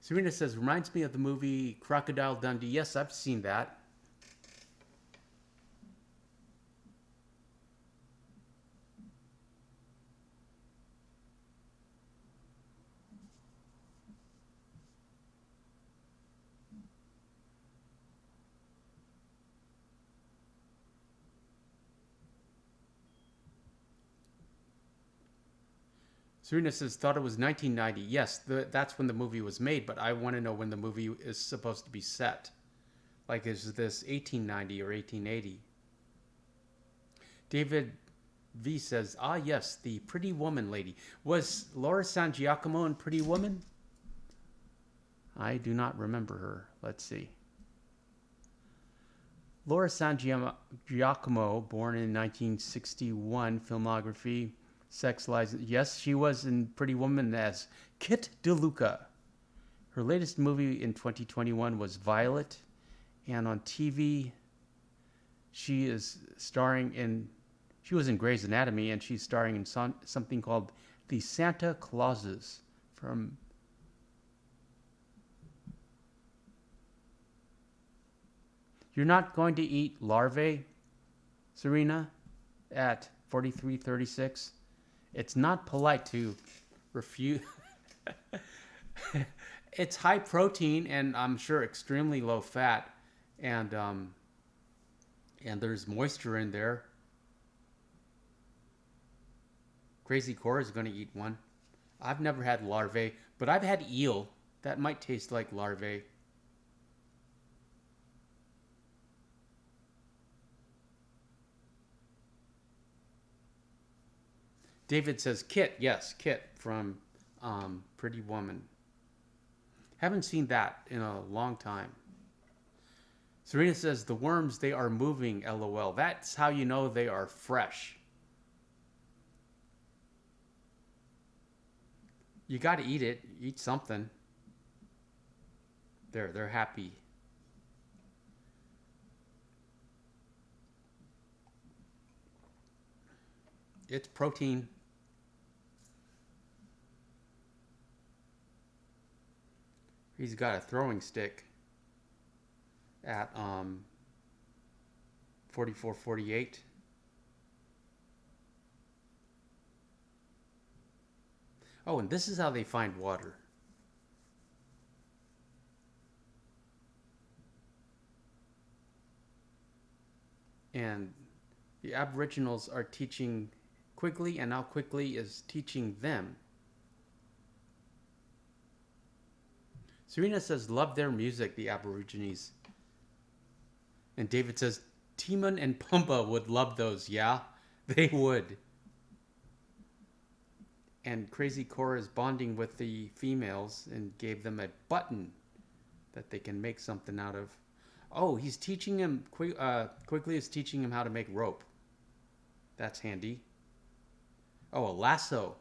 Serena says, reminds me of the movie Crocodile Dundee. Yes, I've seen that. Serena says, thought it was 1990. Yes, that's when the movie was made, but I want to know when the movie is supposed to be set. Like, is this 1890 or 1880? David V says, ah, yes, the Pretty Woman lady. Was Laura San Giacomo in Pretty Woman? I do not remember her. Let's see. Laura San Giacomo, born in 1961, filmography. Sex license. Yes, she was in Pretty Woman as Kit DeLuca. Her latest movie in 2021 was Violet. And on TV, she was in Grey's Anatomy, and she's starring in something called The Santa Clauses from... You're not going to eat larvae, Serena, at 43:36? It's not polite to refuse. It's high protein and I'm sure extremely low fat, and there's moisture in there. Crazy Cora is going to eat one. I've never had larvae, but I've had eel. That might taste like larvae. David says, Kit. Yes, Kit from Pretty Woman. Haven't seen that in a long time. Serena says, the worms, they are moving, LOL. That's how you know they are fresh. You got to eat it. Eat something. They're happy. It's protein. He's got a throwing stick at 44:48. Oh, and this is how they find water. And the Aboriginals are teaching Quigley, and now Quigley is teaching them. Serena says, love their music, the Aborigines. And David says, Timon and Pumbaa would love those. Yeah, they would. And Crazy Cora is bonding with the females and gave them a button that they can make something out of. Oh, he's teaching him, Quigley is teaching him how to make rope. That's handy. Oh, a lasso.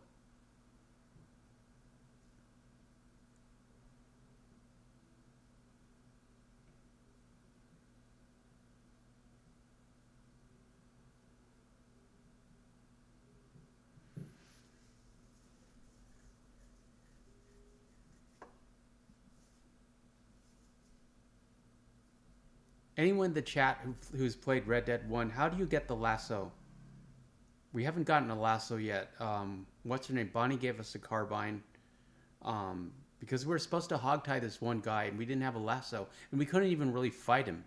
Anyone in the chat who's played Red Dead 1, how do you get the lasso? We haven't gotten a lasso yet. What's her name? Bonnie gave us a carbine. Because we were supposed to hogtie this one guy, and we didn't have a lasso. And we couldn't even really fight him.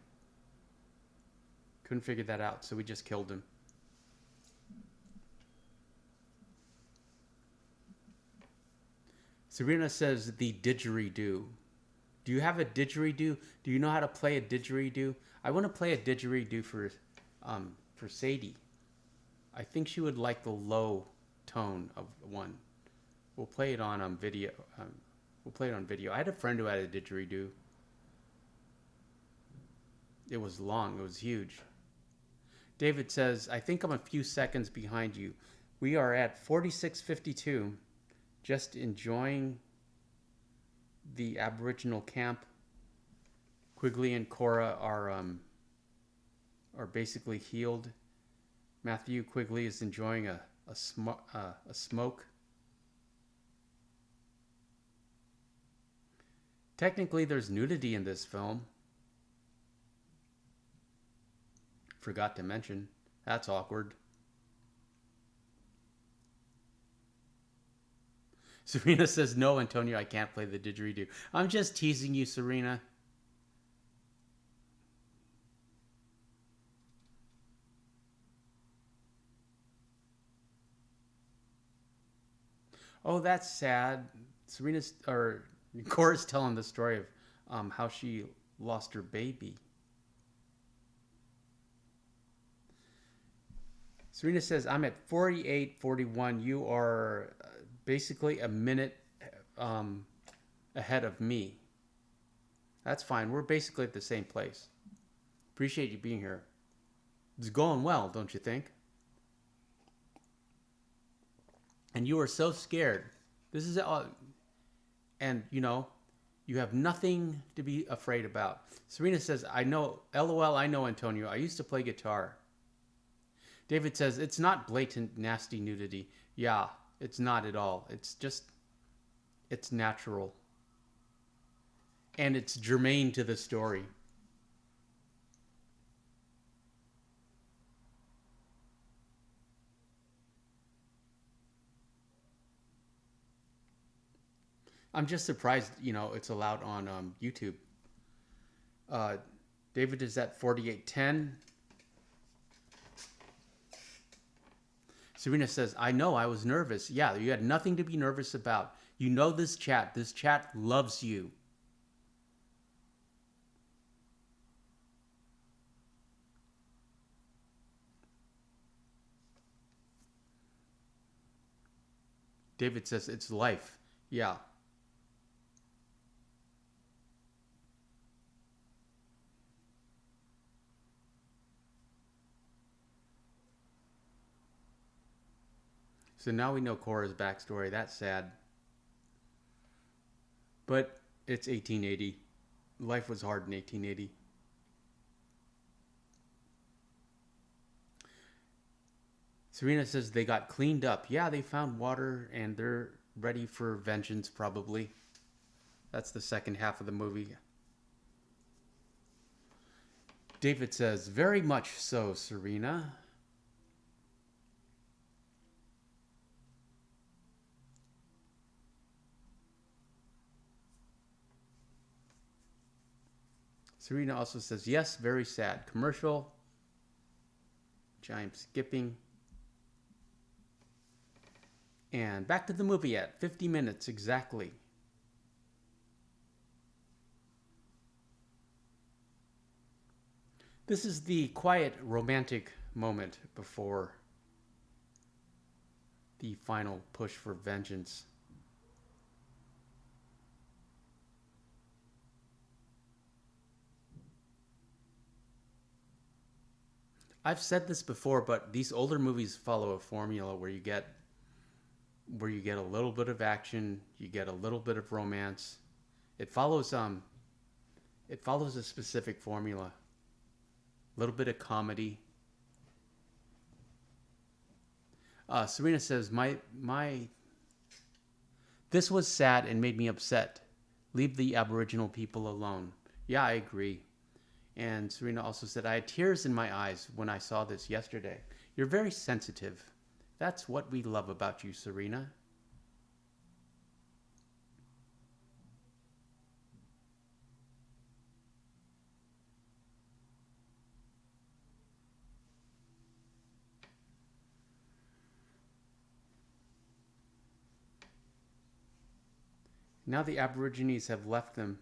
Couldn't figure that out, so we just killed him. Serena says the didgeridoo. Do you have a didgeridoo? Do you know how to play a didgeridoo? I want to play a didgeridoo for Sadie. I think she would like the low tone of one. We'll play it on video. We'll play it on video. I had a friend who had a didgeridoo. It was long. It was huge. David says, I think I'm a few seconds behind you. We are at 46:52. Just enjoying the Aboriginal camp. Quigley and Cora are basically healed. Matthew Quigley is enjoying a smoke. Technically, there's nudity in this film. Forgot to mention. That's awkward. Serena says, no, Antonio, I can't play the didgeridoo. I'm just teasing you, Serena. Oh, that's sad. Cora's telling the story of how she lost her baby. Serena says, I'm at 48:41. You are basically a minute ahead of me. That's fine. We're basically at the same place. Appreciate you being here. It's going well, don't you think? And you are so scared. This is all, and you have nothing to be afraid about. Serena says, I know, LOL, I know, Antonio. I used to play guitar. David says, it's not blatant, nasty nudity. Yeah, it's not at all. It's just, it's natural. And it's germane to the story. I'm just surprised, it's allowed on YouTube. David is at 48:10. Serena says, I know, I was nervous. Yeah, you had nothing to be nervous about. You know this chat. This chat loves you. David says, it's life. Yeah. So now we know Cora's backstory. That's sad. But it's 1880. Life was hard in 1880. Serena says they got cleaned up. Yeah, they found water and they're ready for vengeance probably. That's the second half of the movie. David says, very much so, Serena. Serena also says, yes, very sad. Commercial, which I'm skipping. And back to the movie at 50 minutes exactly. This is the quiet, romantic moment before the final push for vengeance. I've said this before, but these older movies follow a formula where you get a little bit of action, you get a little bit of romance. It follows a specific formula. A little bit of comedy. Serena says, this was sad and made me upset. Leave the Aboriginal people alone. Yeah, I agree. And Serena also said, I had tears in my eyes when I saw this yesterday. You're very sensitive. That's what we love about you, Serena. Now the Aborigines have left them.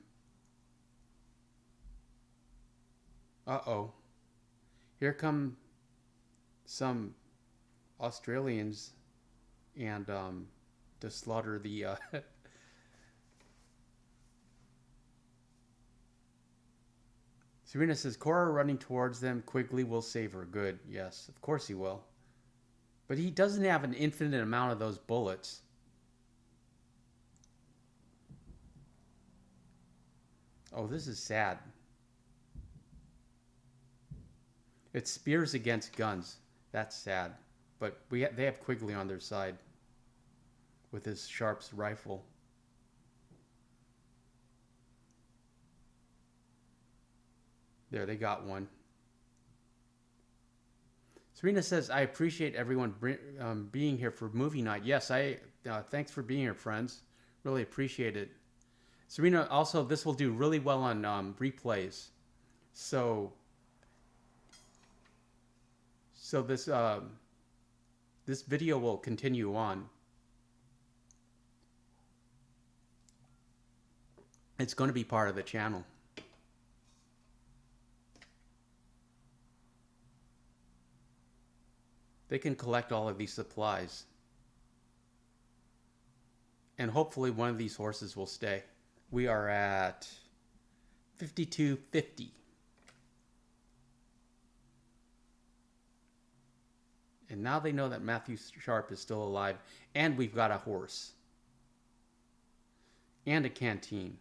Uh-oh. Here come some Australians and to slaughter the Serena says, Cora running towards them. Quigley will save her. Good. Yes, of course he will. But he doesn't have an infinite amount of those bullets. Oh, this is sad. It's spears against guns. That's sad. But they have Quigley on their side with his Sharps rifle. There, they got one. Serena says, I appreciate everyone being here for movie night. Yes, thanks for being here, friends. Really appreciate it. Serena, also, this will do really well on replays. So this this video will continue on. It's going to be part of the channel. They can collect all of these supplies. And hopefully one of these horses will stay. We are at 52.50. And now they know that Matthew Sharp is still alive. And we've got a horse. And a canteen.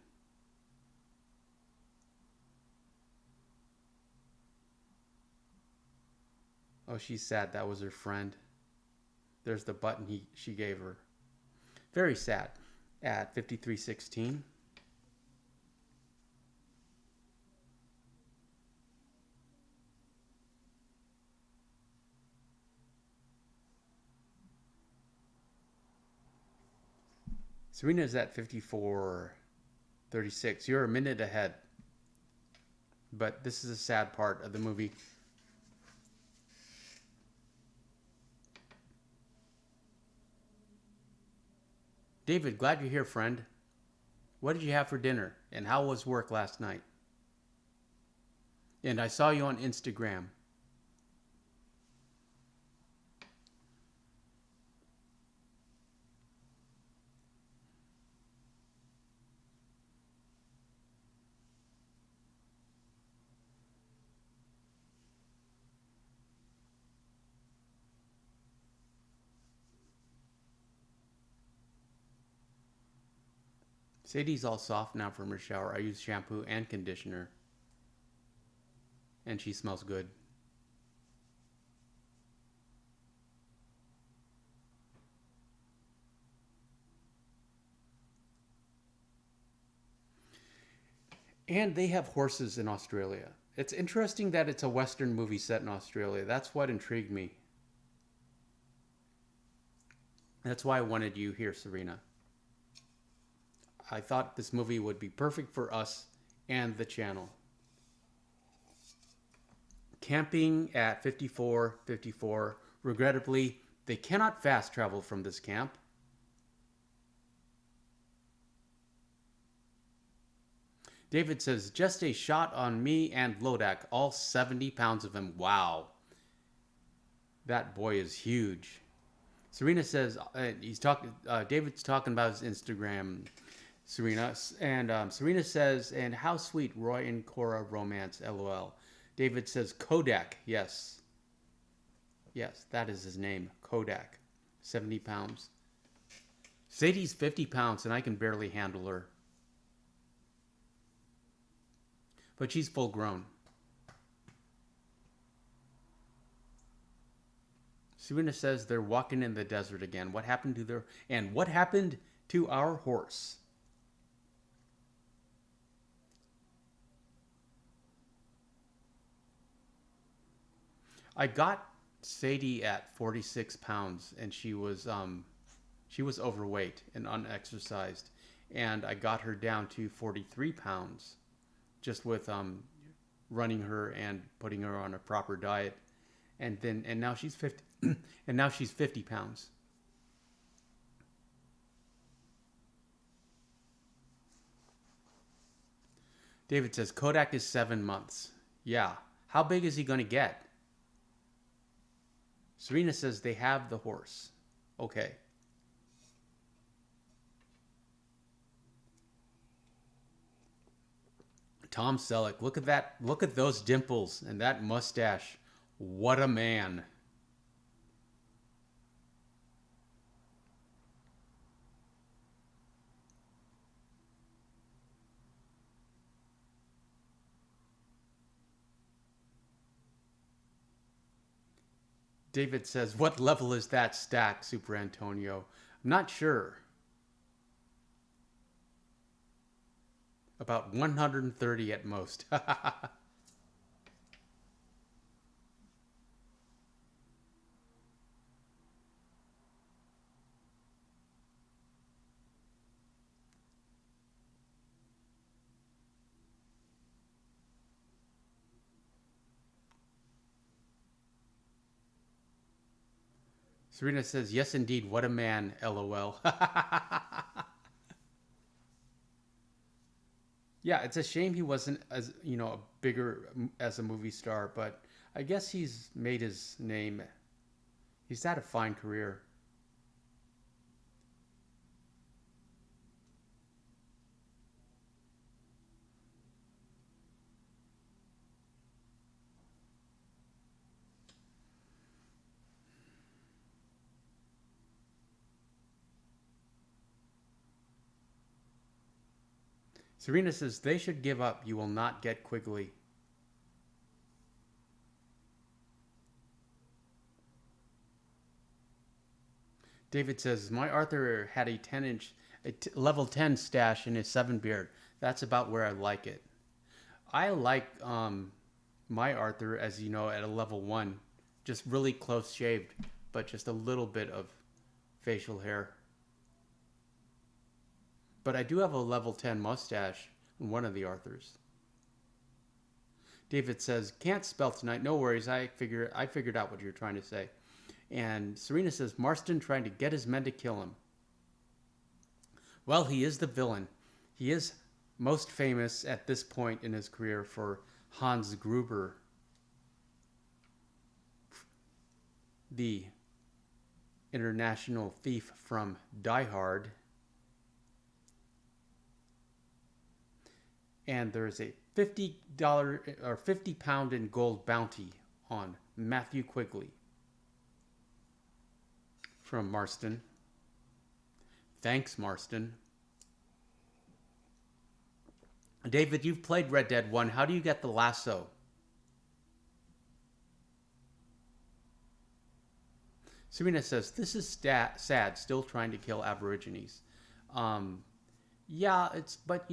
Oh, she's sad. That was her friend. There's the button she gave her. Very sad. At 53.16. Serena's at 54.36. You're a minute ahead. But this is a sad part of the movie. David, glad you're here, friend. What did you have for dinner? And how was work last night? And I saw you on Instagram. Sadie's all soft now from her shower. I use shampoo and conditioner. And she smells good. And they have horses in Australia. It's interesting that it's a Western movie set in Australia. That's what intrigued me. That's why I wanted you here, Serena. I thought this movie would be perfect for us and the channel. Camping at 54.54. Regrettably, they cannot fast travel from this camp. David says, just a shot on me and Lodak, all 70 pounds of him. Wow. That boy is huge. Serena says, David's talking about his Instagram, Serena. And Serena says, and how sweet Roy and Cora romance, LOL. David says, Kodak. Yes. Yes, that is his name. Kodak. 70 pounds. Sadie's 50 pounds and I can barely handle her. But she's full grown. Serena says they're walking in the desert again. What happened to our horse? I got Sadie at 46 pounds, and she was overweight and unexercised, and I got her down to 43 pounds just with running her and putting her on a proper diet, and now she's 50 and now she's 50 pounds. David says Kodak is 7 months. Yeah. How big is he going to get? Serena says they have the horse. Okay. Tom Selleck, look at that. Look at those dimples and that mustache. What a man. David says, what level is that stack, Super Antonio? I'm not sure. About 130 at most. Serena says, yes, indeed. What a man. LOL. Yeah, it's a shame he wasn't as, a bigger as a movie star, but I guess he's made his name. He's had a fine career. Serena says, they should give up. You will not get Quigley. David says, my Arthur had a level 10 stash in his 7 beard. That's about where I like it. I like my Arthur, as you know, at a level 1. Just really close shaved, but just a little bit of facial hair. But I do have a level 10 mustache in one of the Arthurs. David says, can't spell tonight. No worries. I figured out what you're trying to say. And Serena says, Marston trying to get his men to kill him. Well, he is the villain. He is most famous at this point in his career for Hans Gruber, the international thief from Die Hard. And there is a $50 or 50-pound in gold bounty on Matthew Quigley from Marston. Thanks, Marston. David, you've played Red Dead 1. How do you get the lasso? Serena says, this is sad, still trying to kill Aborigines. Yeah, but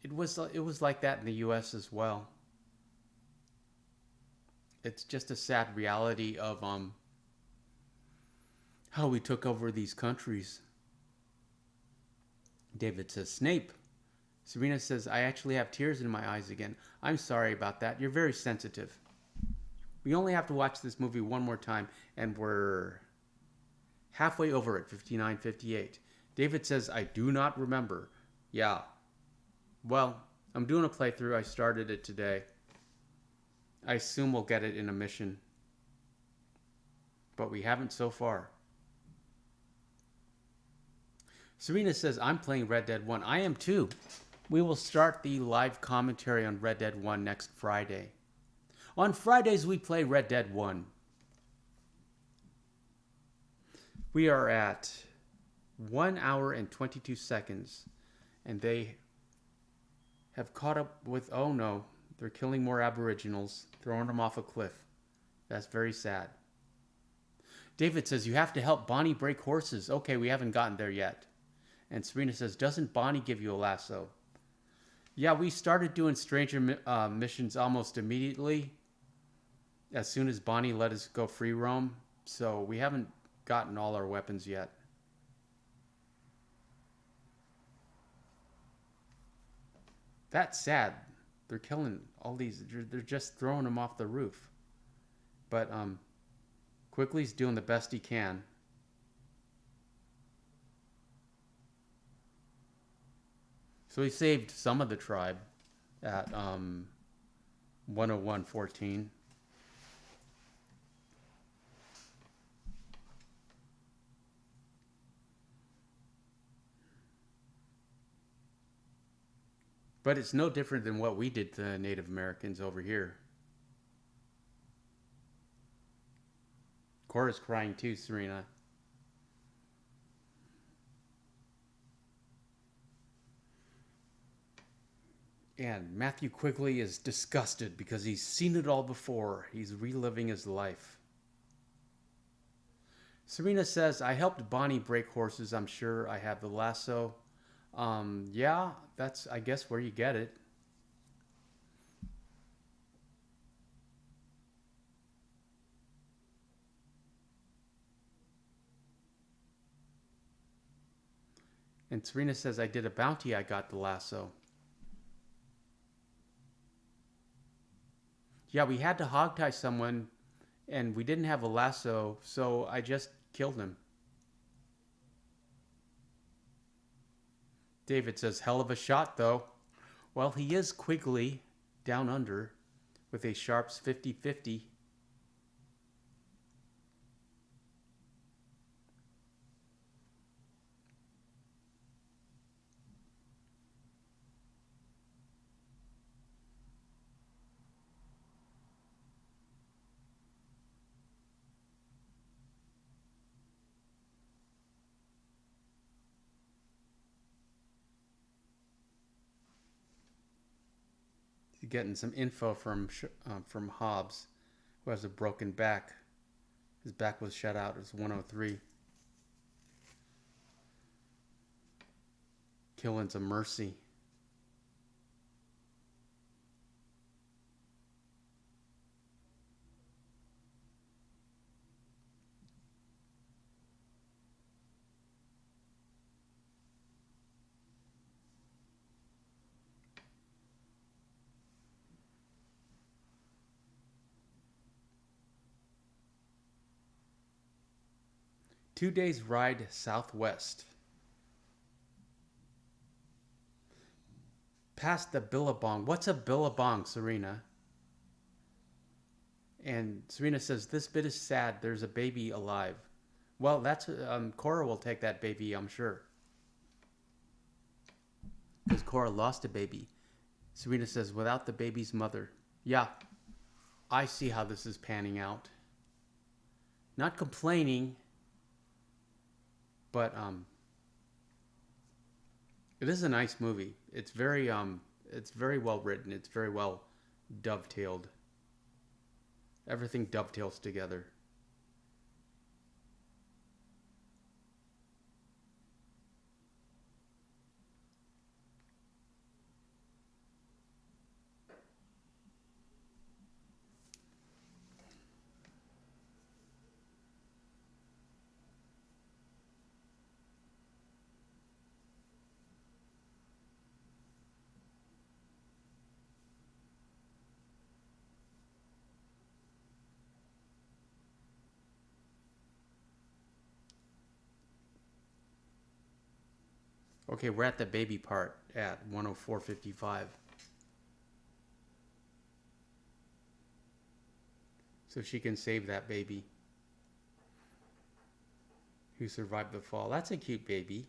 it was like that in the U.S. as well. It's just a sad reality of how we took over these countries. David says, Snape. Serena says, I actually have tears in my eyes again. I'm sorry about that. You're very sensitive. We only have to watch this movie one more time, and we're halfway over at 59:58. David says, I do not remember. Yeah. Well, I'm doing a playthrough. I started it today. I assume we'll get it in a mission. But we haven't so far. Serena says, I'm playing Red Dead 1. I am too. We will start the live commentary on Red Dead 1 next Friday. On Fridays, we play Red Dead 1. We are at 1 hour and 22 seconds. And they have caught up with, oh no, they're killing more Aboriginals, throwing them off a cliff. That's very sad. David says, you have to help Bonnie break horses. Okay, we haven't gotten there yet. And Serena says, doesn't Bonnie give you a lasso? Yeah, we started doing stranger missions almost immediately. as soon as Bonnie let us go free roam. So we haven't gotten all our weapons yet. That's sad. They're killing all these. They're just throwing them off the roof. But Quigley's doing the best he can. So he saved some of the tribe at 101.14. But it's no different than what we did to Native Americans over here. Cora's crying too, Serena. And Matthew Quigley is disgusted because he's seen it all before. He's reliving his life. Serena says, I helped Bonnie break horses. I'm sure I have the lasso. Yeah, that's, I guess, where you get it. And Serena says, I did a bounty. I got the lasso. Yeah, we had to hogtie someone, and we didn't have a lasso, so I just killed him. David says, hell of a shot, though. Well, he is Quigley, down under, with a Sharps 50-50. Getting some info from Hobbs, who has a broken back. His back was shut out. It was 103. Killing's a mercy. Two days ride southwest. Past the Billabong. What's a Billabong, Serena? And Serena says, this bit is sad. There's a baby alive. Well, that's Cora will take that baby, I'm sure. Because Cora lost a baby. Serena says, without the baby's mother. Yeah, I see how this is panning out. Not complaining, but it is a nice movie. It's very well written. It's very well dovetailed. Everything dovetails together. Okay, we're at the baby part at 104.55. So she can save that baby who survived the fall. That's a cute baby.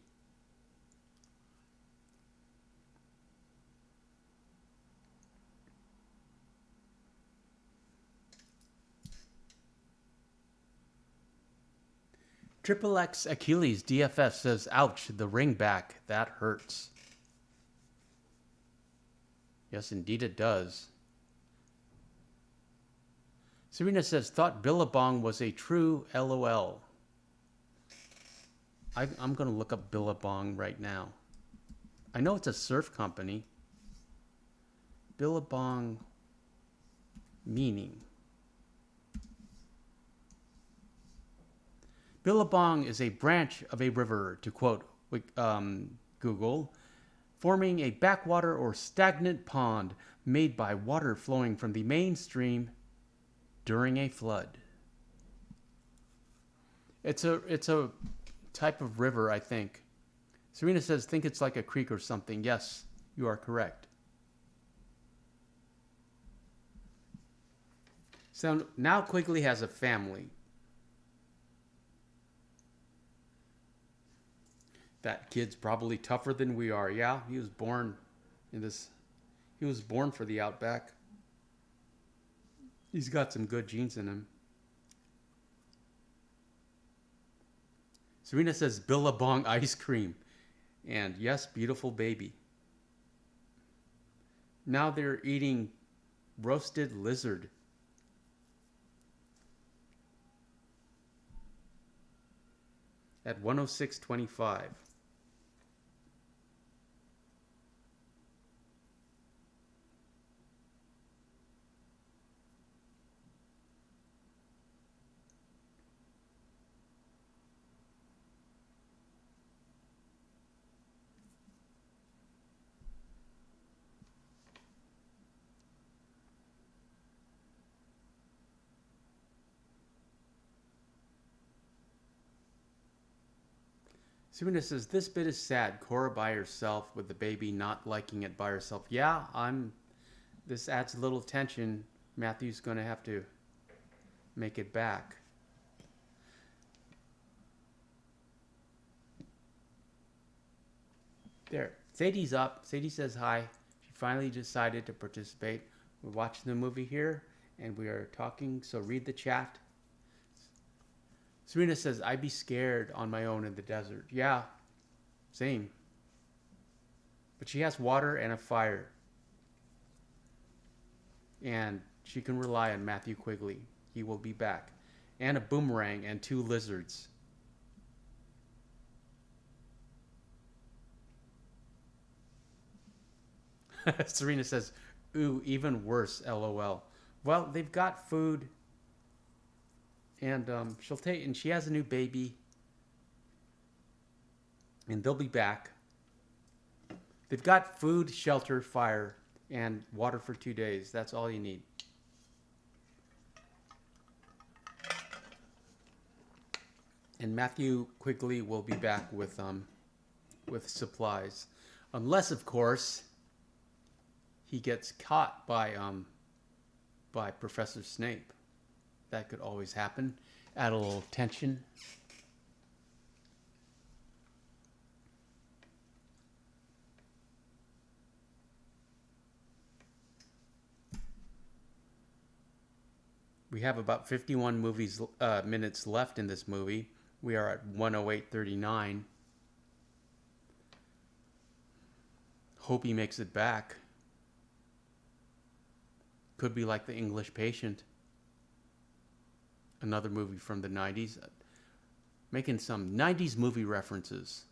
Triple X Achilles DFF says, ouch, the ring back. That hurts. Yes, indeed it does. Serena says, thought Billabong was a true LOL. I'm going to look up Billabong right now. I know it's a surf company. Billabong meaning. Billabong is a branch of a river, to quote Google, forming a backwater or stagnant pond made by water flowing from the main stream during a flood. It's a type of river, I think. Serena says, think it's like a creek or something. Yes, you are correct. So now Quigley has a family. That kid's probably tougher than we are. Yeah, he was born for the outback. He's got some good genes in him. Serena says Billabong ice cream. And yes, beautiful baby. Now they're eating roasted lizard. At 106.25. Serena says, this bit is sad. Cora by herself with the baby, not liking it by herself. Yeah, this adds a little tension. Matthew's going to have to make it back. There. Sadie's up. Sadie says hi. She finally decided to participate. We're watching the movie here, and we are talking, so read the chat. Serena says, I'd be scared on my own in the desert. Yeah, same. But she has water and a fire. And she can rely on Matthew Quigley. He will be back. And a boomerang and 2 lizards. Serena says, ooh, even worse, LOL. Well, they've got food. And she has a new baby. And they'll be back. They've got food, shelter, fire, and water for 2 days. That's all you need. And Matthew Quigley will be back with supplies. Unless, of course, he gets caught by Professor Snape. That could always happen. Add a little tension. We have about 51 minutes left in this movie. We are at 108.39. Hope he makes it back. Could be like The English Patient. Another movie from the 90s. Making some 90s movie references.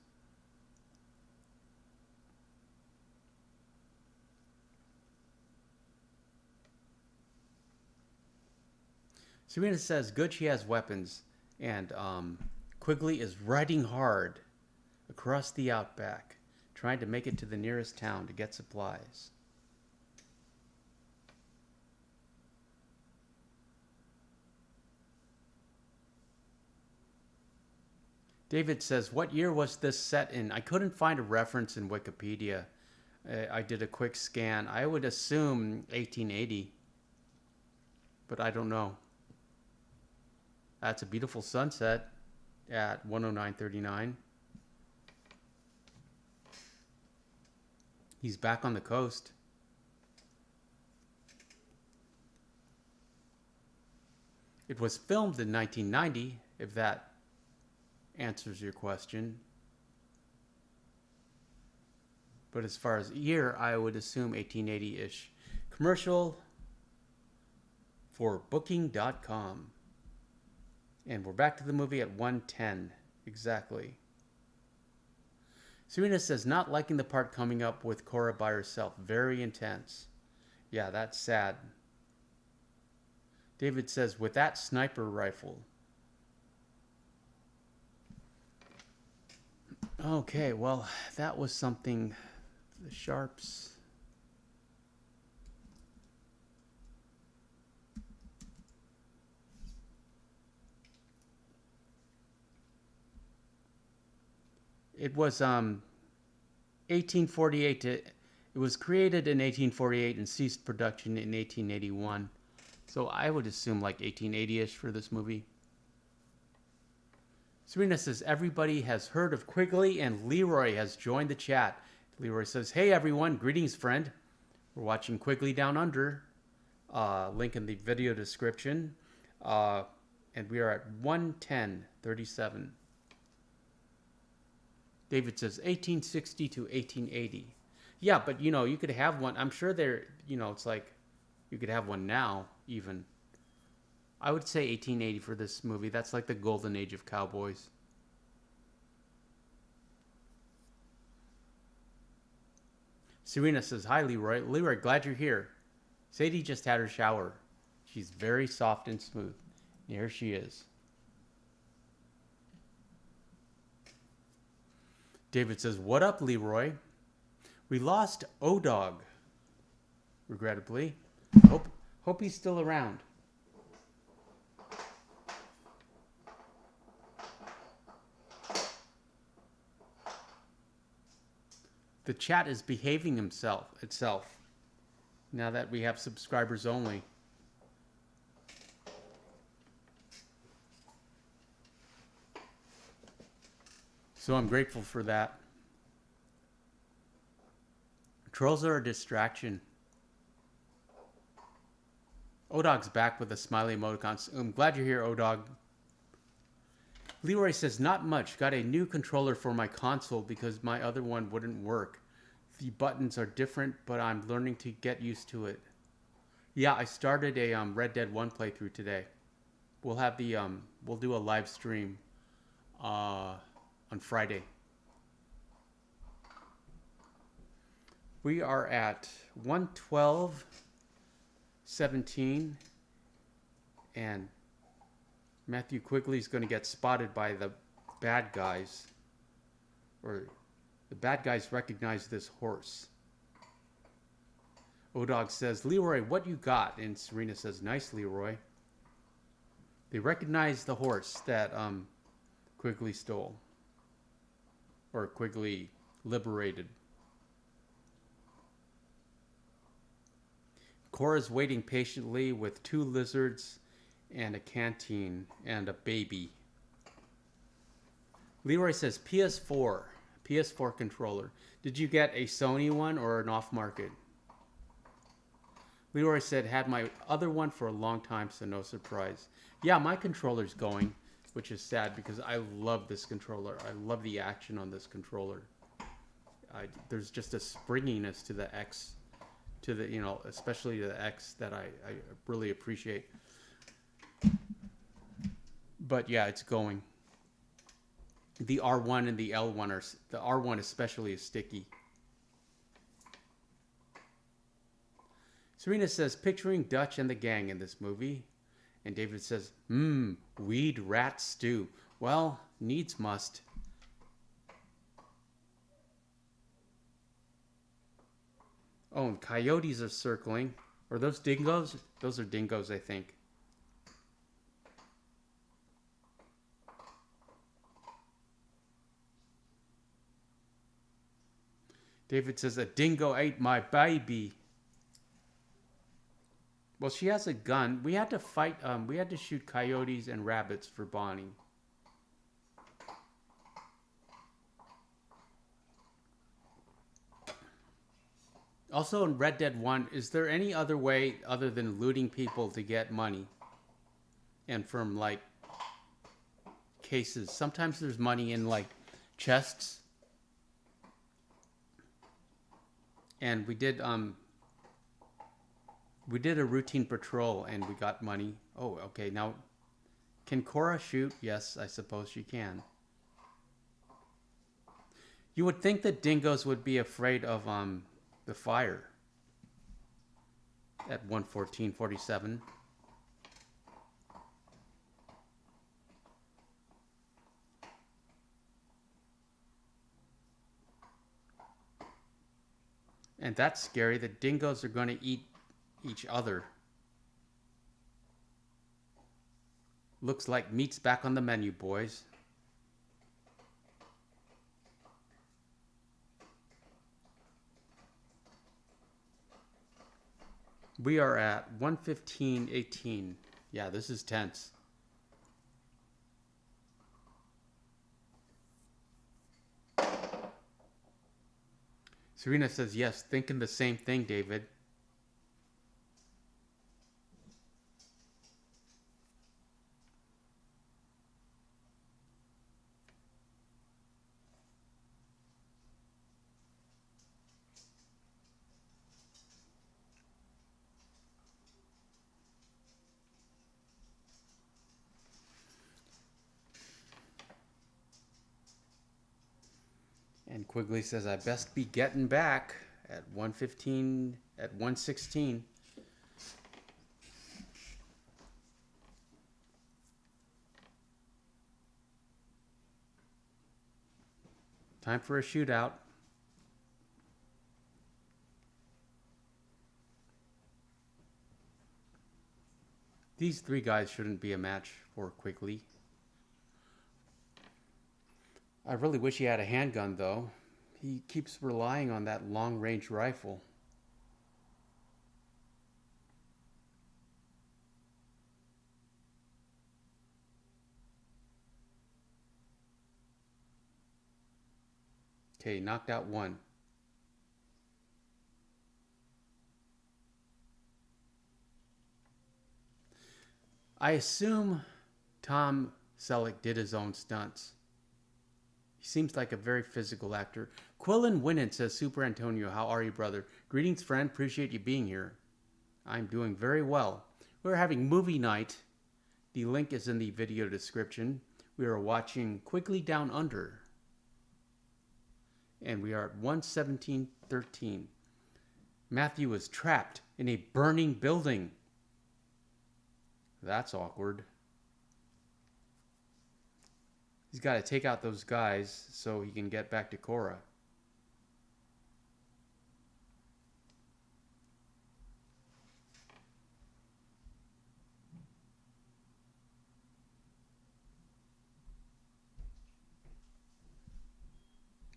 Serena says, good she has weapons. And Quigley is riding hard across the outback, trying to make it to the nearest town to get supplies. David says, what year was this set in? I couldn't find a reference in Wikipedia. I did a quick scan. I would assume 1880, but I don't know. That's a beautiful sunset at 109.39. He's back on the coast. It was filmed in 1990, if that answers your question. But as far as year, I would assume 1880-ish. Commercial for booking.com. And we're back to the movie at 1:10 exactly. Serena says, not liking the part coming up with Cora by herself. Very intense. Yeah, that's sad. David says, with that sniper rifle. Okay, well, that was something. The Sharps. It was 1848 to, it was created in 1848 and ceased production in 1881. So I would assume like 1880ish for this movie. Serena says everybody has heard of Quigley and Leroy has joined the chat. Leroy says, "Hey everyone, greetings friend. We're watching Quigley Down Under. Link in the video description. And we are at 1:10:37. David says 1860 to 1880. Yeah, but you could have one. I'm sure it's like you could have one now even. I would say 1880 for this movie. That's like the golden age of cowboys. Serena says, "Hi Leroy. Leroy, glad you're here. Sadie just had her shower. She's very soft and smooth. And here she is." David says, "What up, Leroy? We lost O-Dog, regrettably. Hope he's still around." The chat is behaving itself now that we have subscribers only. So I'm grateful for that. Trolls are a distraction. O-Dog's back with a smiley emoticon. I'm glad you're here, O-Dog. Leroy says, "Not much. Got a new controller for my console because my other one wouldn't work. The buttons are different, but I'm learning to get used to it." Yeah, I started a Red Dead 1 playthrough today. We'll have we'll do a live stream on Friday. We are at 1:12:17, and Matthew Quigley's going to get spotted by the bad guys, or the bad guys recognize this horse. O-Dog says, "Leroy, what you got?" And Serena says, "Nice, Leroy." They recognize the horse that Quigley stole, or Quigley liberated. Cora's waiting patiently with 2 lizards and a canteen and a baby. Leroy says PS4 controller. Did you get a Sony one or an off-market? Leroy said, "Had my other one for a long time, so no surprise." Yeah, my controller's going, which is sad because I love this controller. I love the action on this controller. There's just a springiness to the X, especially to the X that I really appreciate. But yeah, it's going. The R1 and the L1 the R1 especially is sticky. Serena says, "Picturing Dutch and the gang in this movie." And David says, "Weed rat stew." Well, needs must. Oh, and coyotes are circling. Are those dingoes? Those are dingoes, I think. David says, "A dingo ate my baby." Well, she has a gun. We had to fight. We had to shoot coyotes and rabbits for Bonnie. Also in Red Dead 1, is there any other way other than looting people to get money? And from like cases. Sometimes there's money in like chests. And we did a routine patrol and we got money. Oh, okay. Now, can Cora shoot? Yes, I suppose she can. You would think that dingoes would be afraid of the fire at 1:14:47. And that's scary. The dingoes are going to eat each other. Looks like meat's back on the menu, boys. We are at 1:15:18. Yeah, this is tense. Serena says, yes, thinking the same thing, David. And Quigley says, I best be getting back at 1:15, at 1:16. Time for a shootout. These three guys shouldn't be a match for Quigley. I really wish he had a handgun, though. He keeps relying on that long-range rifle. Okay, knocked out one. I assume Tom Selleck did his own stunts. He seems like a very physical actor. Quillen Winnan says, Superantonio, how are you, brother? Greetings, friend. Appreciate you being here. I'm doing very well. We're having movie night. The link is in the video description. We are watching Quigley Down Under. And we are at 1:17:13. Matthew is trapped in a burning building. That's awkward. He's got to take out those guys so he can get back to Cora.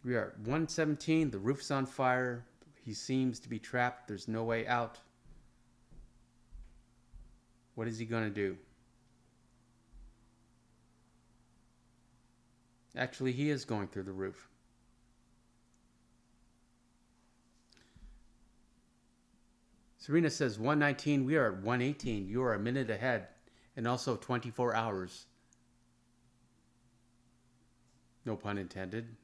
We are at 1:17. The roof's on fire. He seems to be trapped. There's no way out. What is he going to do? Actually, he is going through the roof. Serena says 1:19. We are at 1:18. You are a minute ahead and also 24 hours. No pun intended.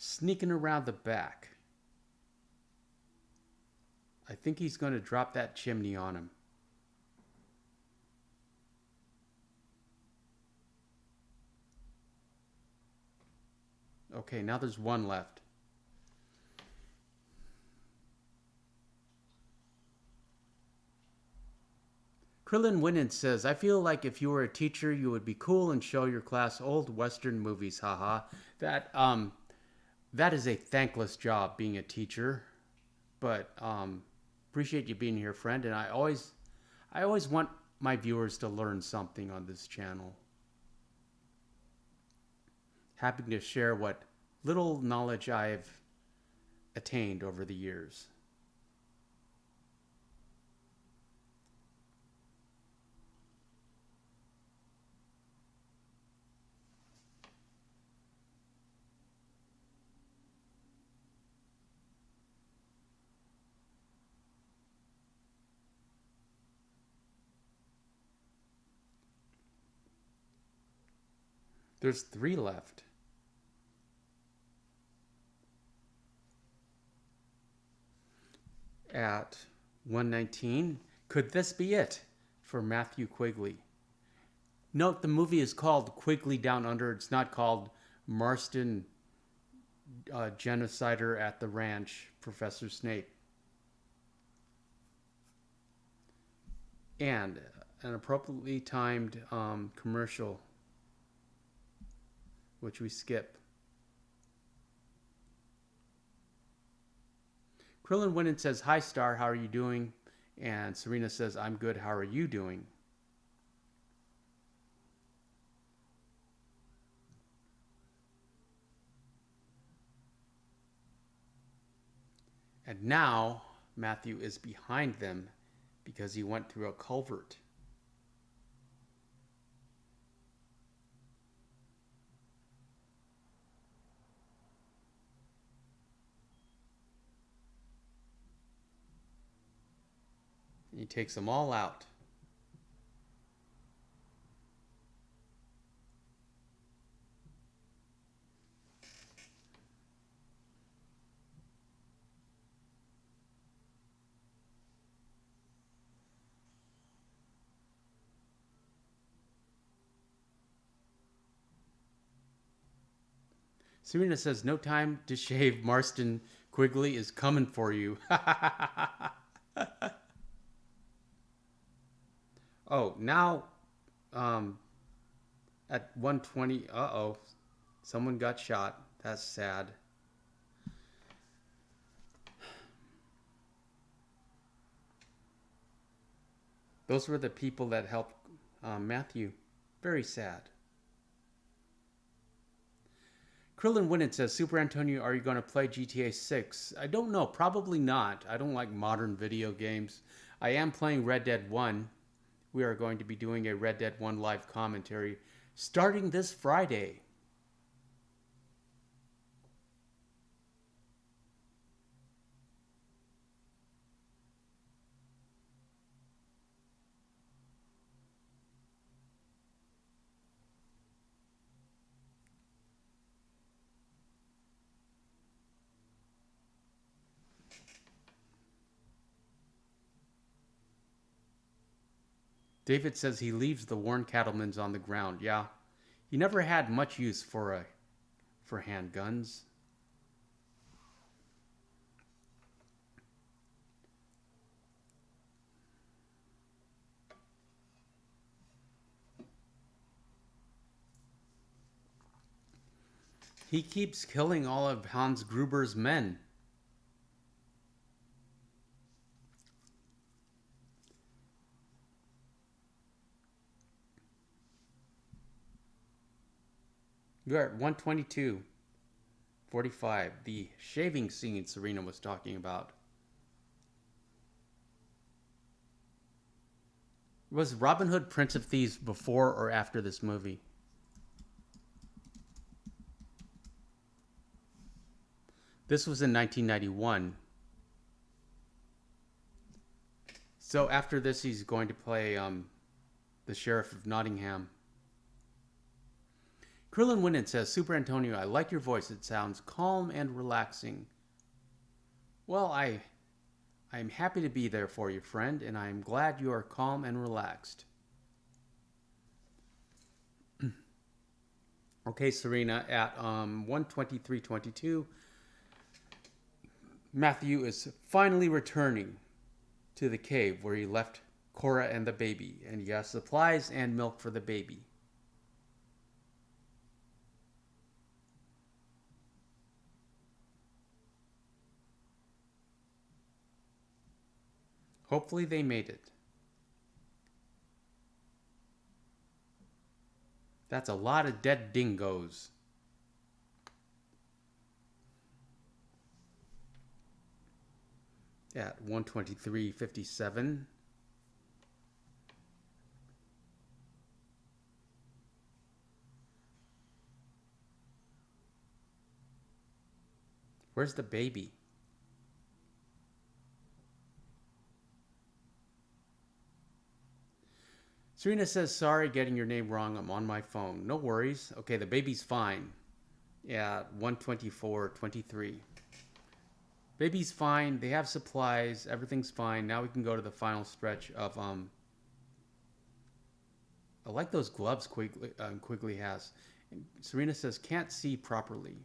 Sneaking around the back. I think he's going to drop that chimney on him. Okay, now there's one left. Krillin Winnan says, I feel like if you were a teacher, you would be cool and show your class old Western movies. Haha. That is a thankless job, being a teacher. But appreciate you being here, friend. And I always want my viewers to learn something on this channel. Happy to share what little knowledge I've attained over the years. There's 3 left. At 1:19, could this be it for Matthew Quigley? Note the movie is called Quigley Down Under. It's not called Marston Genocider at the Ranch, Professor Snape. And an appropriately timed commercial, which we skip. Krillin went and says, "Hi, Star, how are you doing?" And Serena says, "I'm good, how are you doing?" And now Matthew is behind them because he went through a culvert. He takes them all out. Serena says, "No time to shave. Marston Quigley is coming for you." Oh, now at 1:20, someone got shot. That's sad. Those were the people that helped Matthew. Very sad. Krillin Winnet says, "Super Antonio, are you going to play GTA 6? I don't know. Probably not. I don't like modern video games. I am playing Red Dead 1. We are going to be doing a Red Dead 1 live commentary starting this Friday. David says he leaves the worn cattlemans on the ground. Yeah, he never had much use for handguns. He keeps killing all of Hans Gruber's men. You're at 122:45. The shaving scene Serena was talking about. Was Robin Hood Prince of Thieves before or after this movie? This was in 1991. So after this, he's going to play the Sheriff of Nottingham. Krillin Winnet says, "Super Antonio, I like your voice. It sounds calm and relaxing." Well, I'm happy to be there for you, friend, and I'm glad you are calm and relaxed. Okay, Serena, at 1:23:22, Matthew is finally returning to the cave where he left Cora and the baby, and he has supplies and milk for the baby. Hopefully they made it. That's a lot of dead dingoes. At 1:23:57. Where's the baby? Serena says, "Sorry getting your name wrong. I'm on my phone." No worries. Okay, the baby's fine. Yeah, 1:24:23. Baby's fine. They have supplies. Everything's fine. Now we can go to the final stretch of I like those gloves Quigley has. And Serena says, "Can't see properly."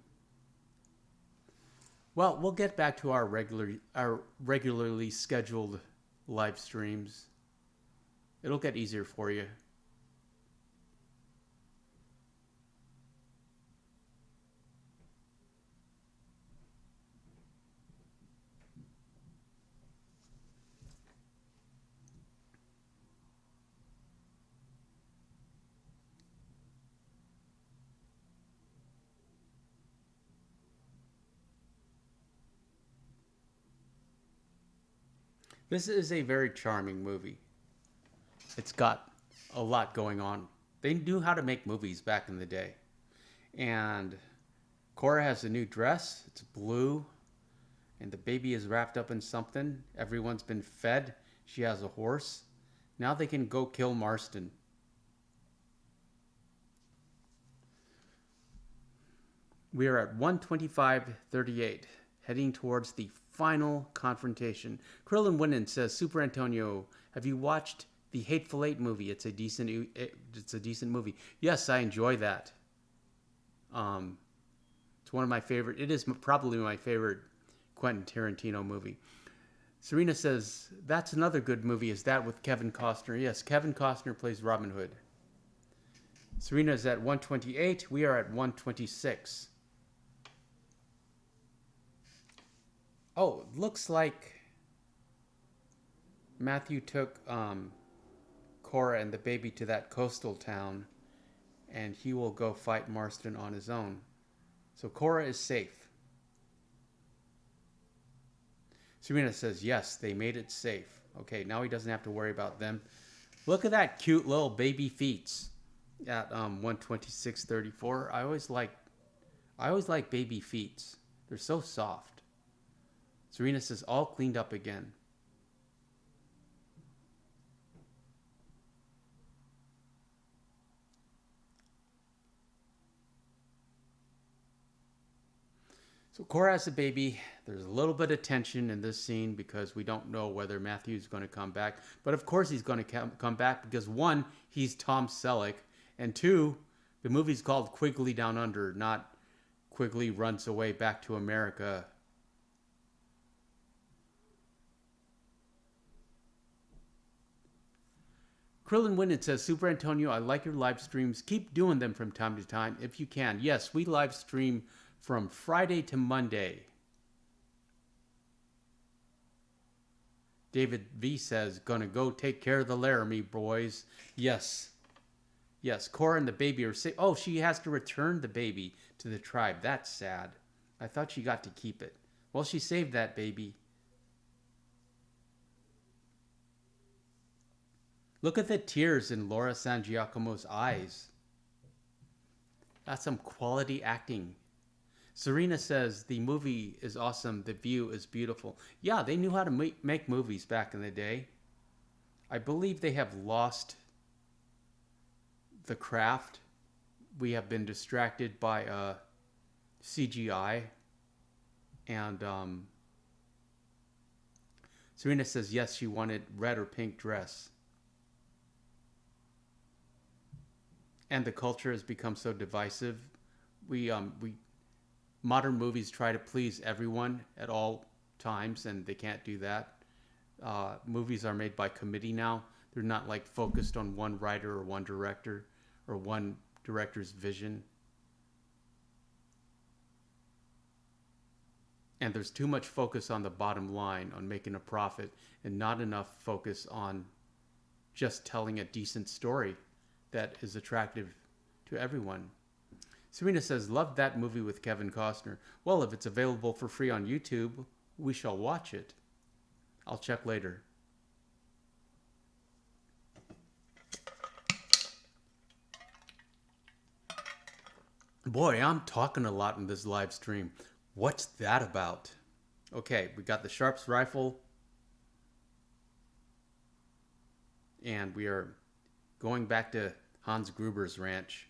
Well, we'll get back to our regularly scheduled live streams. It'll get easier for you. This is a very charming movie. It's got a lot going on. They knew how to make movies back in the day. And Cora has a new dress. It's blue. And the baby is wrapped up in something. Everyone's been fed. She has a horse. Now they can go kill Marston. We are at 125:38, heading towards the final confrontation. Krillin Winnan says, Super Antonio, have you watched the Hateful Eight movie? It's a decent movie. Yes, I enjoy that. It's one of my favorite. It is probably my favorite Quentin Tarantino movie. Serena says, that's another good movie. Is that with Kevin Costner? Yes, Kevin Costner plays Robin Hood. Serena is at 128. We are at 126. Oh, looks like Matthew took Cora and the baby to that coastal town, and he will go fight Marston on his own. So Cora is safe. Serena says, yes, they made it safe. Okay, now he doesn't have to worry about them. Look at that cute little baby feet at 126:34. I always like baby feet. They're so soft. Serena says, all cleaned up again. So Cora has a baby. There's a little bit of tension in this scene because we don't know whether Matthew's going to come back. But of course he's going to come back because, one, he's Tom Selleck. And two, the movie's called Quigley Down Under, not Quigley Runs Away Back to America. Krillin Winnan says, Super Antonio, I like your live streams. Keep doing them from time to time if you can. Yes, we live stream from Friday to Monday. David V says, gonna go take care of the Laramie boys. Yes. Yes, Cora and the baby are safe. Oh, she has to return the baby to the tribe. That's sad. I thought she got to keep it. Well, she saved that baby. Look at the tears in Laura San Giacomo's eyes. That's some quality acting. Serena says, the movie is awesome. The view is beautiful. Yeah, they knew how to make movies back in the day. I believe they have lost the craft. We have been distracted by CGI. And Serena says, yes, she wanted red or pink dress. And the culture has become so divisive. Modern movies try to please everyone at all times, and they can't do that. Movies are made by committee now. They're not like focused on one writer or one director or one director's vision. And there's too much focus on the bottom line, on making a profit, and not enough focus on just telling a decent story that is attractive to everyone. Serena says, love that movie with Kevin Costner. Well, if it's available for free on YouTube, we shall watch it. I'll check later. Boy, I'm talking a lot in this live stream. What's that about? Okay, we got the Sharps rifle. And we are going back to Hans Gruber's ranch.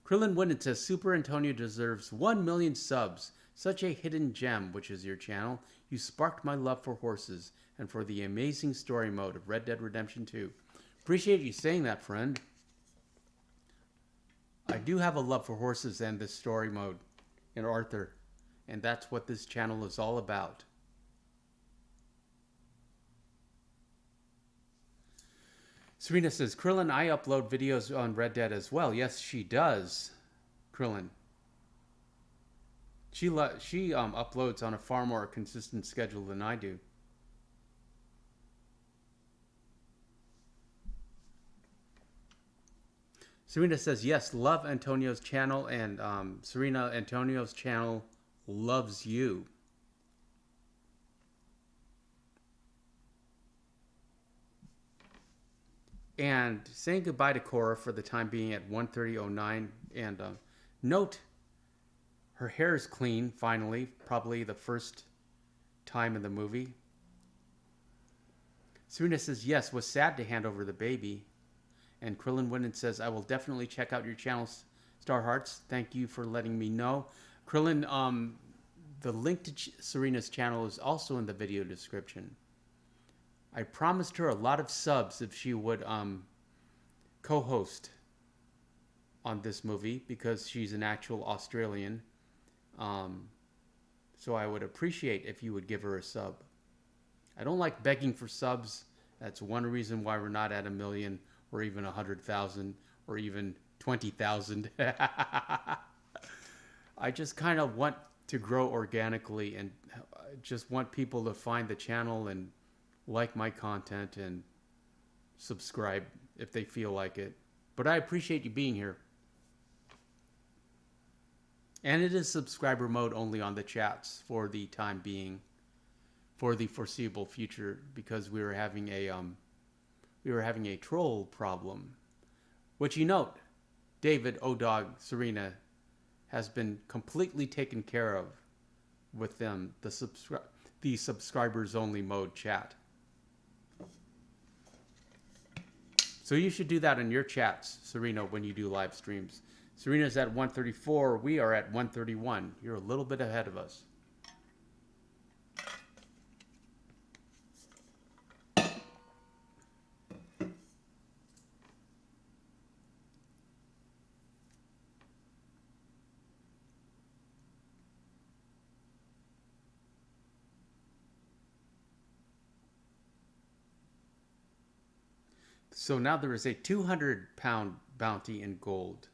Krillin Winnan says, Super Antonio deserves 1 million subs. Such a hidden gem, which is your channel. You sparked my love for horses and for the amazing story mode of Red Dead Redemption 2. Appreciate you saying that, friend. I do have a love for horses and this story mode in Arthur. And that's what this channel is all about. Serena says, Krillin, I upload videos on Red Dead as well. Yes, she does, Krillin. She uploads on a far more consistent schedule than I do. Serena says, yes, love Antonio's channel, and Serena, Antonio's channel loves you. And saying goodbye to Cora for the time being at 1:30:09. And note, her hair is clean, finally. Probably the first time in the movie. Serena says, yes, was sad to hand over the baby. And Krillin Winnan says, I will definitely check out your channel, Star Hearts. Thank you for letting me know. Krillin, the link to Serena's channel is also in the video description. I promised her a lot of subs if she would co-host on this movie, because she's an actual Australian. So I would appreciate if you would give her a sub. I don't like begging for subs. That's one reason why we're not at 1 million or even 100,000 or even 20,000. I just kind of want to grow organically, and just want people to find the channel and like my content and subscribe if they feel like it. But I appreciate you being here. And it is subscriber mode only on the chats for the time being, for the foreseeable future, because we were having a troll problem, which, you note, David, O-Dog, Serena has been completely taken care of with them, the subscribers only mode chat. So you should do that in your chats, Serena, when you do live streams. Serena's at 134. We are at 131. You're a little bit ahead of us. So now there is a 200-pound bounty in gold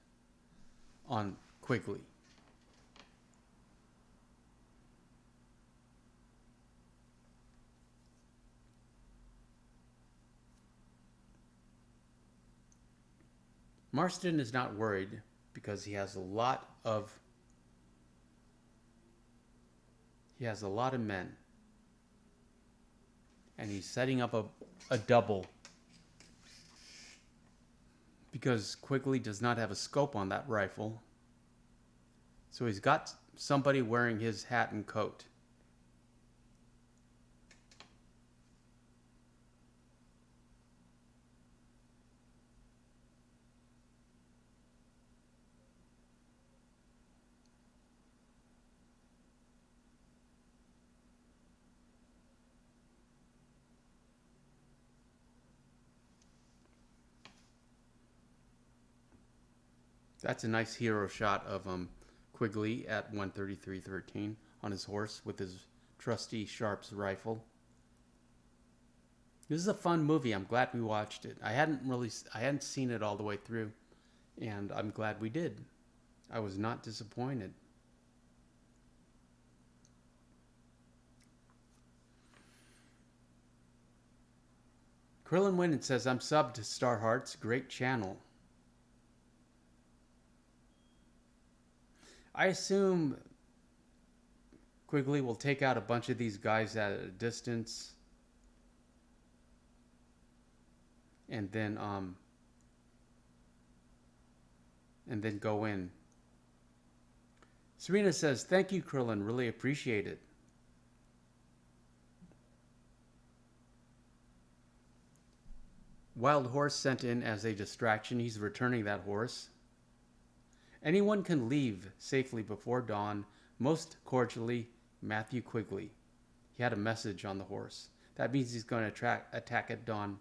on Quigley. Marston is not worried because he has a lot of men, and he's setting up a double, because Quigley does not have a scope on that rifle. So he's got somebody wearing his hat and coat. That's a nice hero shot of Quigley at 133.13 on his horse with his trusty Sharps rifle. This is a fun movie. I'm glad we watched it. I hadn't seen it all the way through, and I'm glad we did. I was not disappointed. Krillin Winnan says, I'm subbed to Star Hearts. Great channel. I assume Quigley will take out a bunch of these guys at a distance, and then go in. Serena says, thank you, Krillin. Really appreciate it. Wild horse sent in as a distraction. He's returning that horse. Anyone can leave safely before dawn. Most cordially, Matthew Quigley. He had a message on the horse. That means he's going to attack at dawn.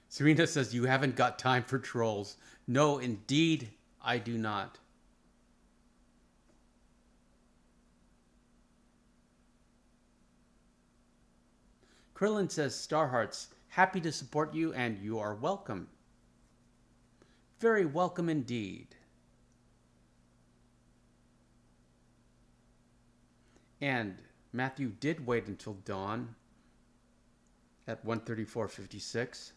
Serena says, you haven't got time for trolls. No, indeed, I do not. Krillin says, Star Hearts, happy to support you and you are welcome. Very welcome indeed. And Matthew did wait until dawn at 1:34:56.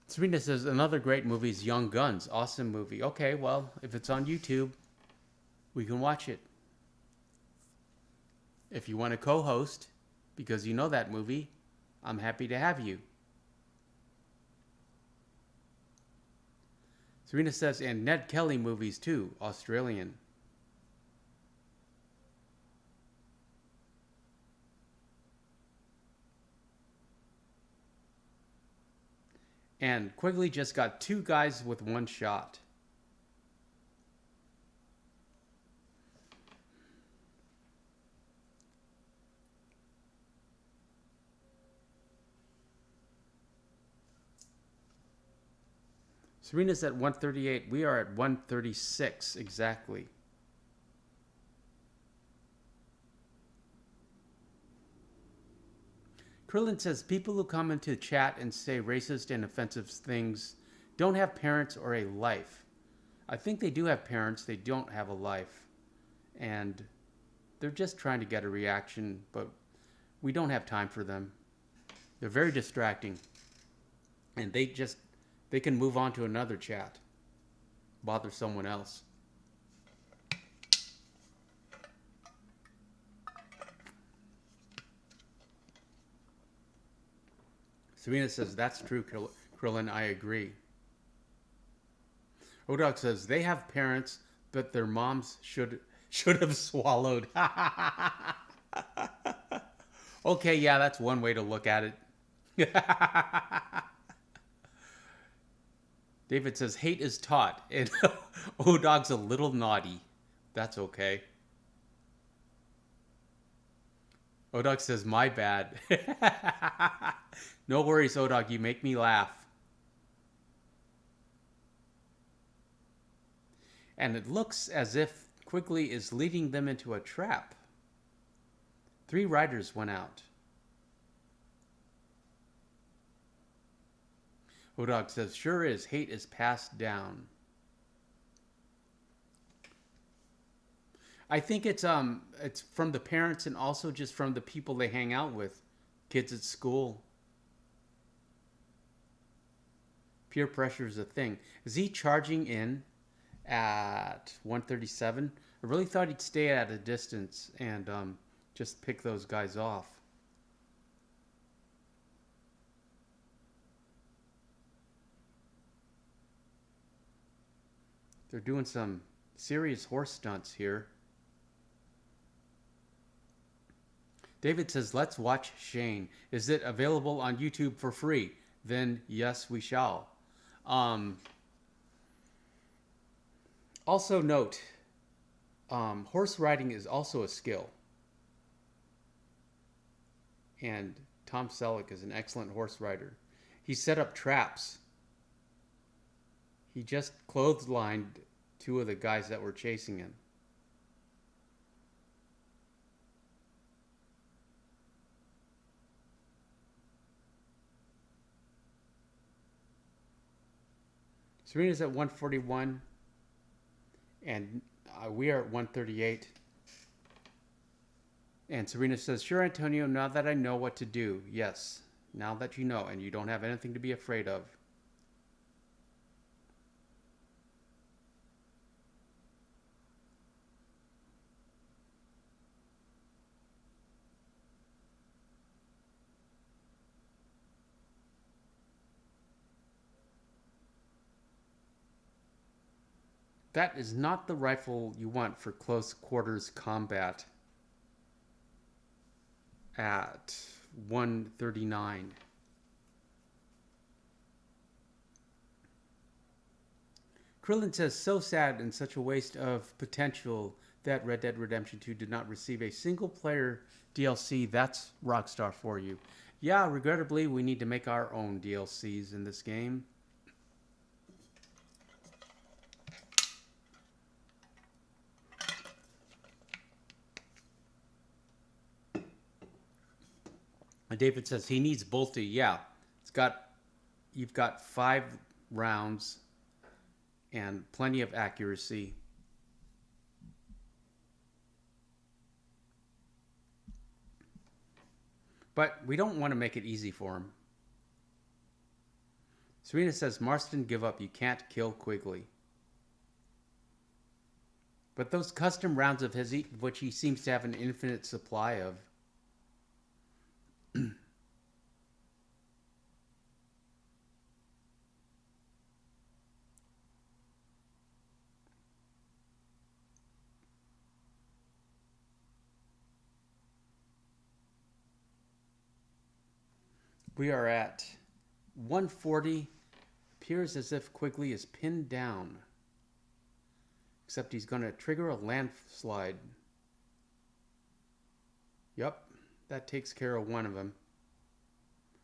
Serena says, another great movie is Young Guns. Awesome movie. Okay, well, if it's on YouTube, we can watch it. If you want to co-host, because you know that movie, I'm happy to have you. Serena says, and Ned Kelly movies too, Australian. And Quigley just got 2 guys with 1 shot. Serena's at 138. We are at 136 exactly. Krillin says, people who come into chat and say racist and offensive things don't have parents or a life. I think they do have parents. They don't have a life. And they're just trying to get a reaction, but we don't have time for them. They're very distracting. And they can move on to another chat. Bother someone else. Serena says, that's true, Krillin. I agree. Odog says, they have parents, but their moms should have swallowed. Okay, yeah, that's one way to look at it. David says, hate is taught, and Odog's a little naughty. That's okay. Odog says, my bad. No worries, Odog, you make me laugh. And it looks as if Quigley is leading them into a trap. 3 riders went out. Odog says, sure is, hate is passed down. I think it's from the parents and also just from the people they hang out with. Kids at school. Peer pressure is a thing. Is he charging in at 137? I really thought he'd stay at a distance and just pick those guys off. They're doing some serious horse stunts here. David says, let's watch Shane. Is it available on YouTube for free? Then yes, we shall. Also note, horse riding is also a skill. And Tom Selleck is an excellent horse rider. He set up traps. He just clotheslined 2 of the guys that were chasing him. Serena's at 141, and we are at 138. And Serena says, sure, Antonio, now that I know what to do. Yes, now that you know, and you don't have anything to be afraid of. That is not the rifle you want for close quarters combat at 139. Krillin says, so sad and such a waste of potential that Red Dead Redemption 2 did not receive a single player DLC. That's Rockstar for you. Yeah, regrettably, we need to make our own DLCs in this game. And David says he needs Bolty. Yeah, it's got you've got 5 rounds and plenty of accuracy. But we don't want to make it easy for him. Serena says, Marston, give up. You can't kill Quigley. But those custom rounds of his, which he seems to have an infinite supply of. We are at 140. Appears as if Quigley is pinned down. Except he's going to trigger a landslide. Yep, that takes care of one of them.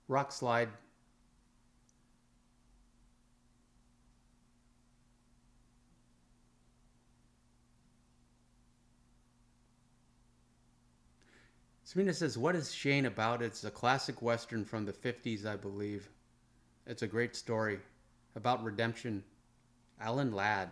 Rock slide. Serena says, what is Shane about? It's a classic Western from the 50s, I believe. It's a great story about redemption. Alan Ladd.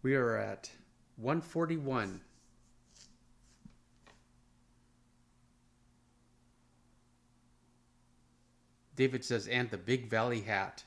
We are at 141. David says, and the Big Valley hat.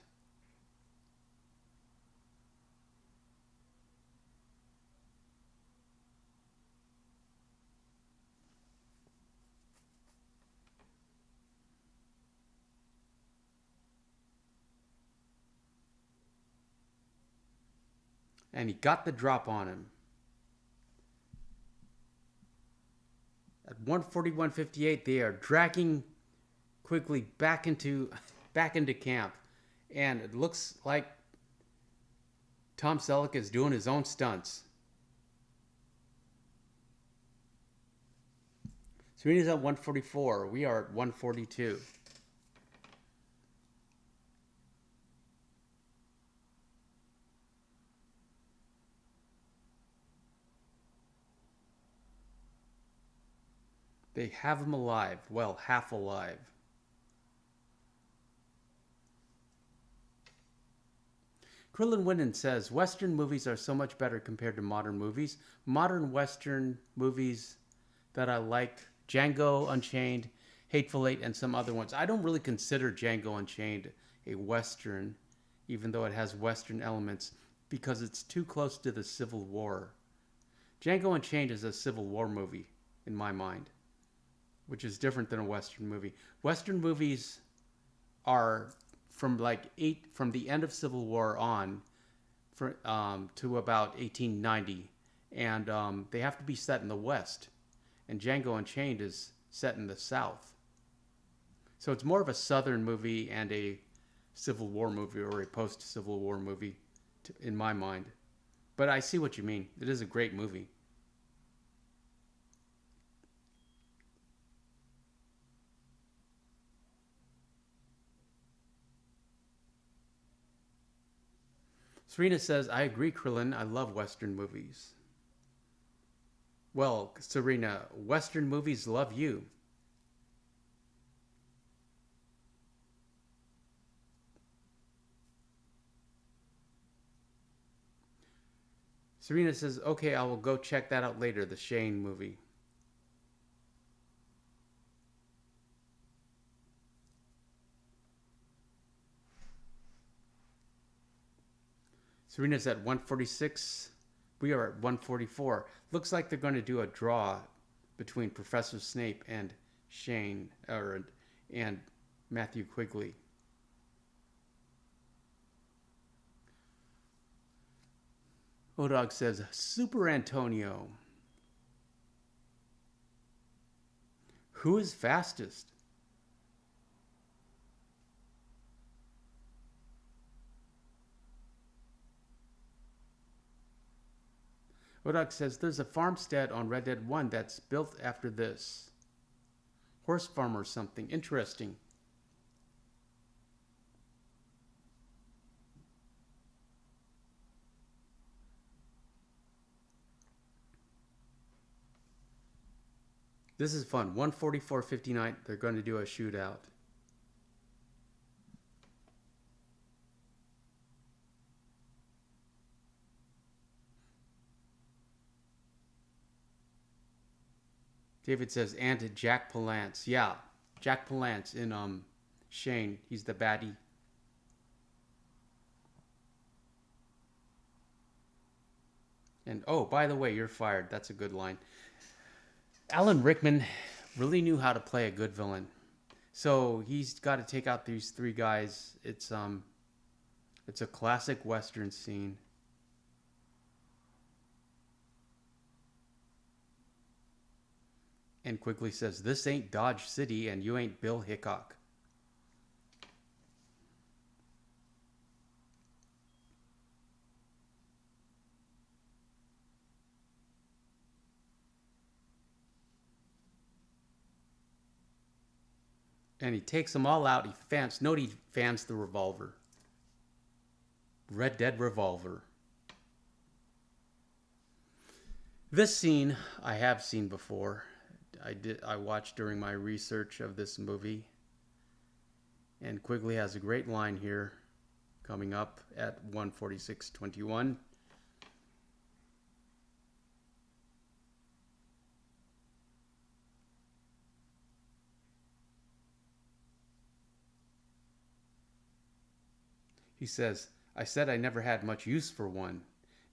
And he got the drop on him. At 141.58, they are dragging Quigley back into camp, and it looks like Tom Selleck is doing his own stunts. Serena's at 144. We are at 142. They have him alive. Well, half alive. Krillin Winden says, Western movies are so much better compared to modern movies. Modern Western movies that I like, Django Unchained, Hateful Eight, and some other ones. I don't really consider Django Unchained a Western, even though it has Western elements, because it's too close to the Civil War. Django Unchained is a Civil War movie, in my mind, which is different than a Western movie. Western movies are from the end of Civil War on to about 1890, and they have to be set in the West, and Django Unchained is set in the South. So it's more of a Southern movie and a Civil War movie, or a post-Civil War movie, in my mind. But I see what you mean. It is a great movie. Serena says, I agree, Krillin. I love Western movies. Well, Serena, Western movies love you. Serena says, okay, I will go check that out later, the Shane movie. Serena's at 146. We are at 144. Looks like they're going to do a draw between Professor Snape and and Matthew Quigley. Odog says, superantonio. Who is fastest? Odak says there's a farmstead on Red Dead 1 that's built after this. Horse farm or something. Interesting. This is fun. 144.59. They're going to do a shootout. David says, and Jack Palance. Yeah, Jack Palance in Shane. He's the baddie. And oh, by the way, you're fired. That's a good line. Alan Rickman really knew how to play a good villain. So he's got to take out these three guys. It's a classic Western scene. And Quigley says, this ain't Dodge City and you ain't Bill Hickok. And he takes them all out. He fans the revolver. Red Dead revolver. This scene I have seen before. I watched during my research of this movie. And Quigley has a great line here coming up at 1:46:21. He says, I said I never had much use for one.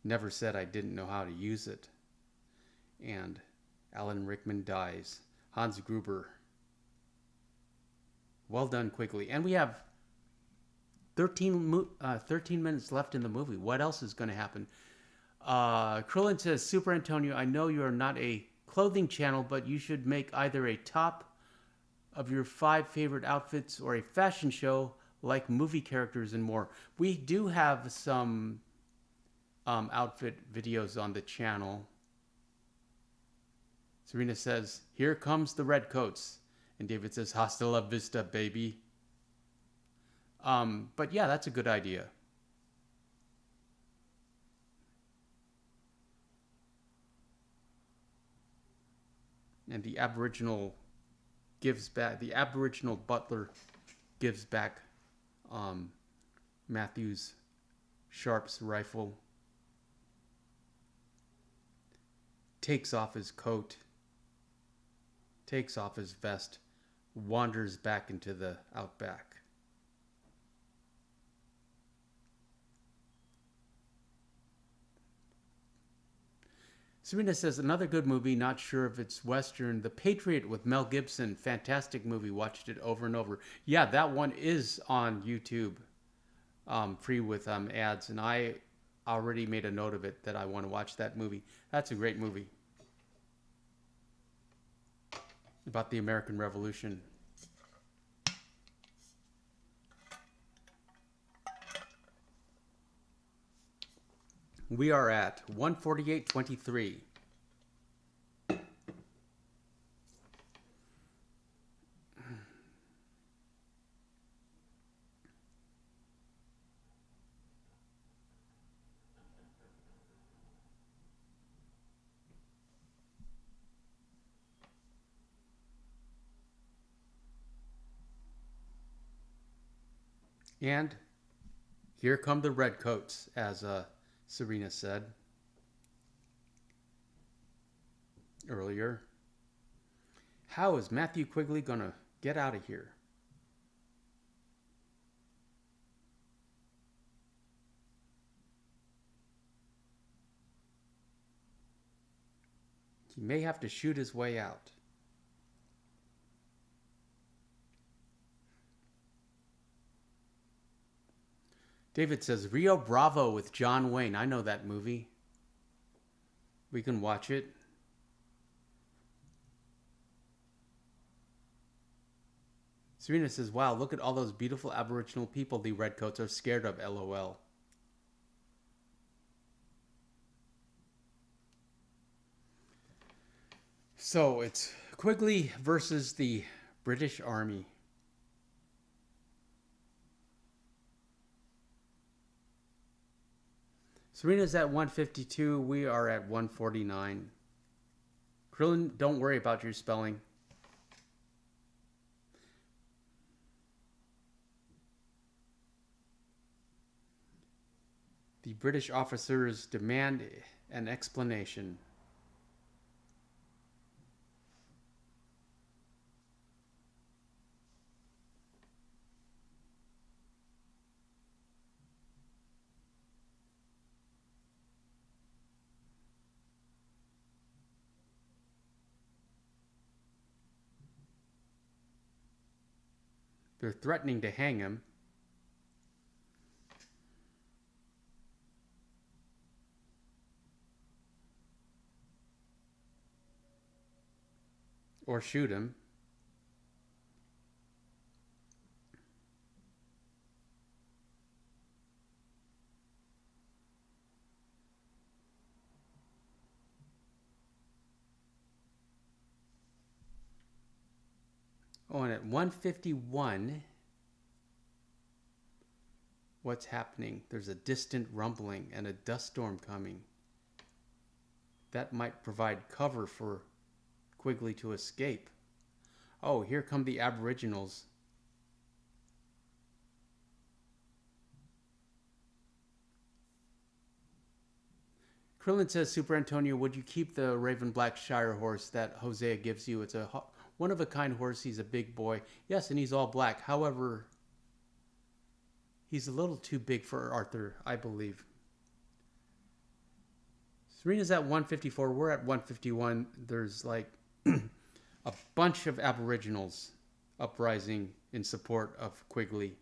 Never said I didn't know how to use it. And Alan Rickman dies. Hans Gruber. Well done, Quigley. And we have 13 minutes left in the movie. What else is going to happen? Krillin says, Super Antonio, I know you are not a clothing channel, but you should make either a top of your 5 favorite outfits or a fashion show like movie characters and more. We do have some outfit videos on the channel. Serena says, here comes the red coats. And David says, hasta la vista, baby. But yeah, that's a good idea. And the Aboriginal butler gives back Matthew's Sharp's rifle, takes off his coat, takes off his vest, wanders back into the outback. Serena says, another good movie, not sure if it's Western, The Patriot with Mel Gibson. Fantastic movie, watched it over and over. Yeah, that one is on YouTube, free with ads, and I already made a note of it that I want to watch that movie. That's a great movie. About the American Revolution. We are at 1:48:23. And here come the redcoats, as Serena said earlier. How is Matthew Quigley going to get out of here? He may have to shoot his way out. David says, Rio Bravo with John Wayne. I know that movie. We can watch it. Serena says, wow, look at all those beautiful Aboriginal people the redcoats are scared of, LOL. So it's Quigley versus the British Army. Serena's at 152. We are at 149. Krillin, don't worry about your spelling. The British officers demand an explanation. They're threatening to hang him. Or shoot him. Oh, and at 151, what's happening? There's a distant rumbling and a dust storm coming. That might provide cover for Quigley to escape. Oh, here come the Aboriginals. Krillin says, Superantonio, would you keep the Raven Black Shire horse that Hosea gives you? It's a one-of-a-kind horse. He's a big boy. Yes, and he's all black. However, he's a little too big for Arthur, I believe. Serena's at 154. We're at 151. There's like a bunch of Aboriginals uprising in support of Quigley.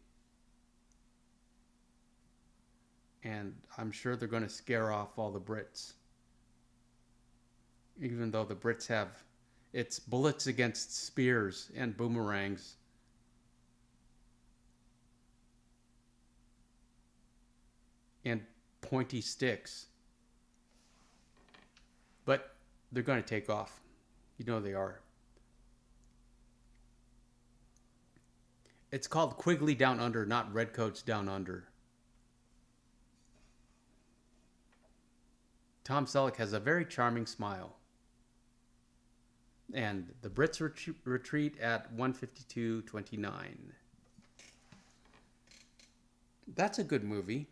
And I'm sure they're going to scare off all the Brits. Even though the Brits have, it's bullets against spears and boomerangs. And pointy sticks. But they're going to take off. You know they are. It's called Quigley Down Under, not Redcoats Down Under. Tom Selleck has a very charming smile. And the Brits retreat at 152.29. That's a good movie.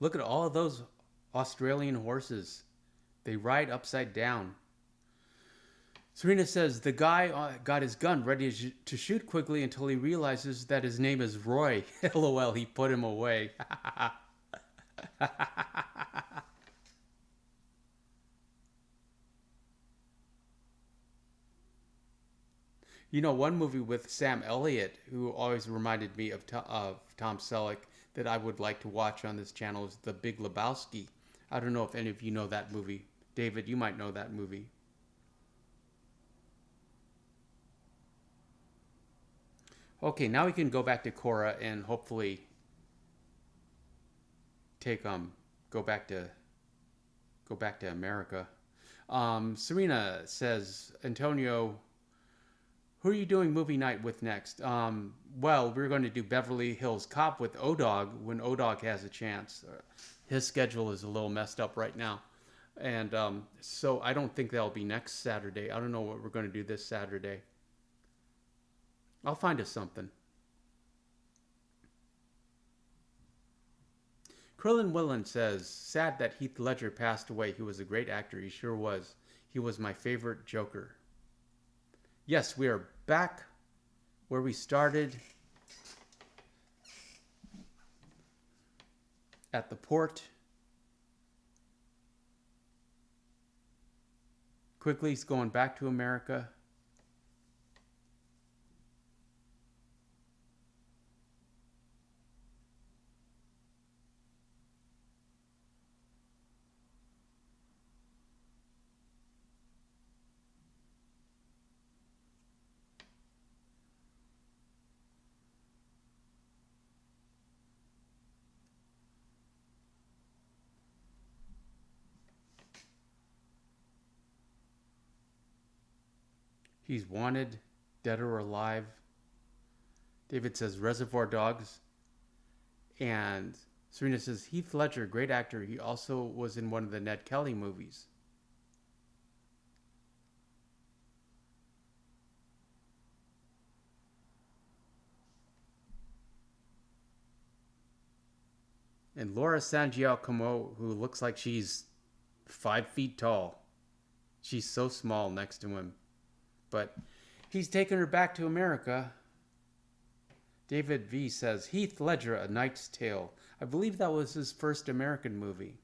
Look at all of those Australian horses. They ride upside down. Serena says the guy got his gun ready to shoot Quigley until he realizes that his name is Roy. LOL, he put him away. You know, one movie with Sam Elliott, who always reminded me of Tom Selleck, that I would like to watch on this channel is The Big Lebowski. I don't know if any of you know that movie. David, you might know that movie. Okay, now we can go back to Cora and hopefully go back to America. Serena says, Antonio, who are you doing movie night with next? Well, we're going to do Beverly Hills Cop with O-Dog when O-Dog has a chance. His schedule is a little messed up right now. And so I don't think that'll be next Saturday. I don't know what we're going to do this Saturday. I'll find us something. Krillin Willen says, sad that Heath Ledger passed away. He was a great actor. He sure was. He was my favorite Joker. Yes, we are back where we started at the port. Quigley's going back to America. He's wanted, dead or alive. David says Reservoir Dogs. And Serena says Heath Ledger, great actor. He also was in one of the Ned Kelly movies. And Laura San Giacomo, who looks like she's 5 feet tall. She's so small next to him. But he's taken her back to America. David V says, Heath Ledger, A Knight's Tale. I believe that was his first American movie.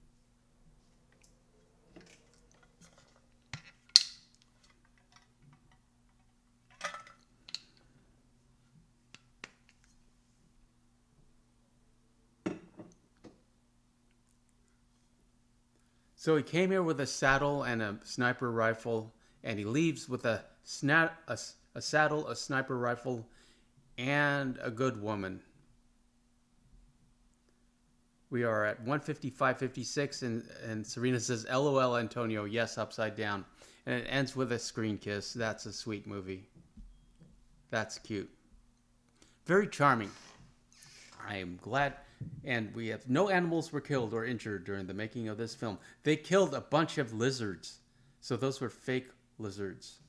So he came here with a saddle and a sniper rifle, and he leaves with a saddle, a sniper rifle, and a good woman. We are at 155.56, and Serena says, LOL, Antonio, yes, upside down. And it ends with a screen kiss. That's a sweet movie. That's cute. Very charming. I am glad. And we have no animals were killed or injured during the making of this film. They killed a bunch of lizards. So those were fake lizards.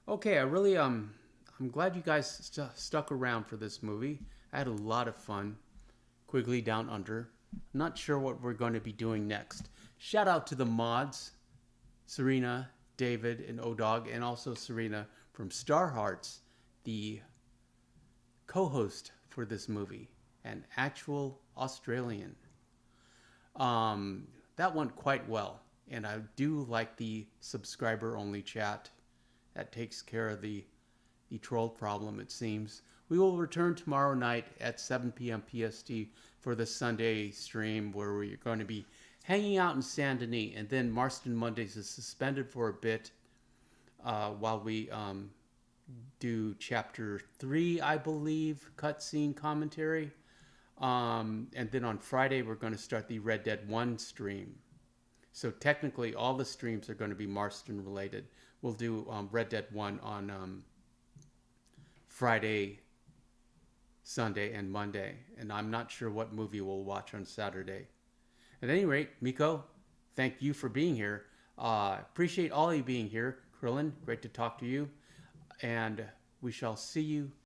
Okay, I'm glad you guys stuck around for this movie. I had a lot of fun. Quigley Down Under. Not sure what we're going to be doing next. Shout out to the mods, Serena, David, and O-Dog, and also Serena from Star Hearts, the co-host for this movie, an actual Australian. That went quite well, and I do like the subscriber-only chat. That takes care of the troll problem, it seems. We will return tomorrow night at 7 p.m. PST for the Sunday stream where we're going to be hanging out in Saint Denis, and then Marston Mondays is suspended for a bit while we do Chapter 3, I believe, cutscene commentary. And then on Friday, we're going to start the Red Dead 1 stream. So technically, all the streams are going to be Marston related. We'll do Red Dead 1 on Friday, Sunday, and Monday. And I'm not sure what movie we'll watch on Saturday. At any rate, Miko, thank you for being here. Appreciate all of you being here. Krillin, great to talk to you. And we shall see you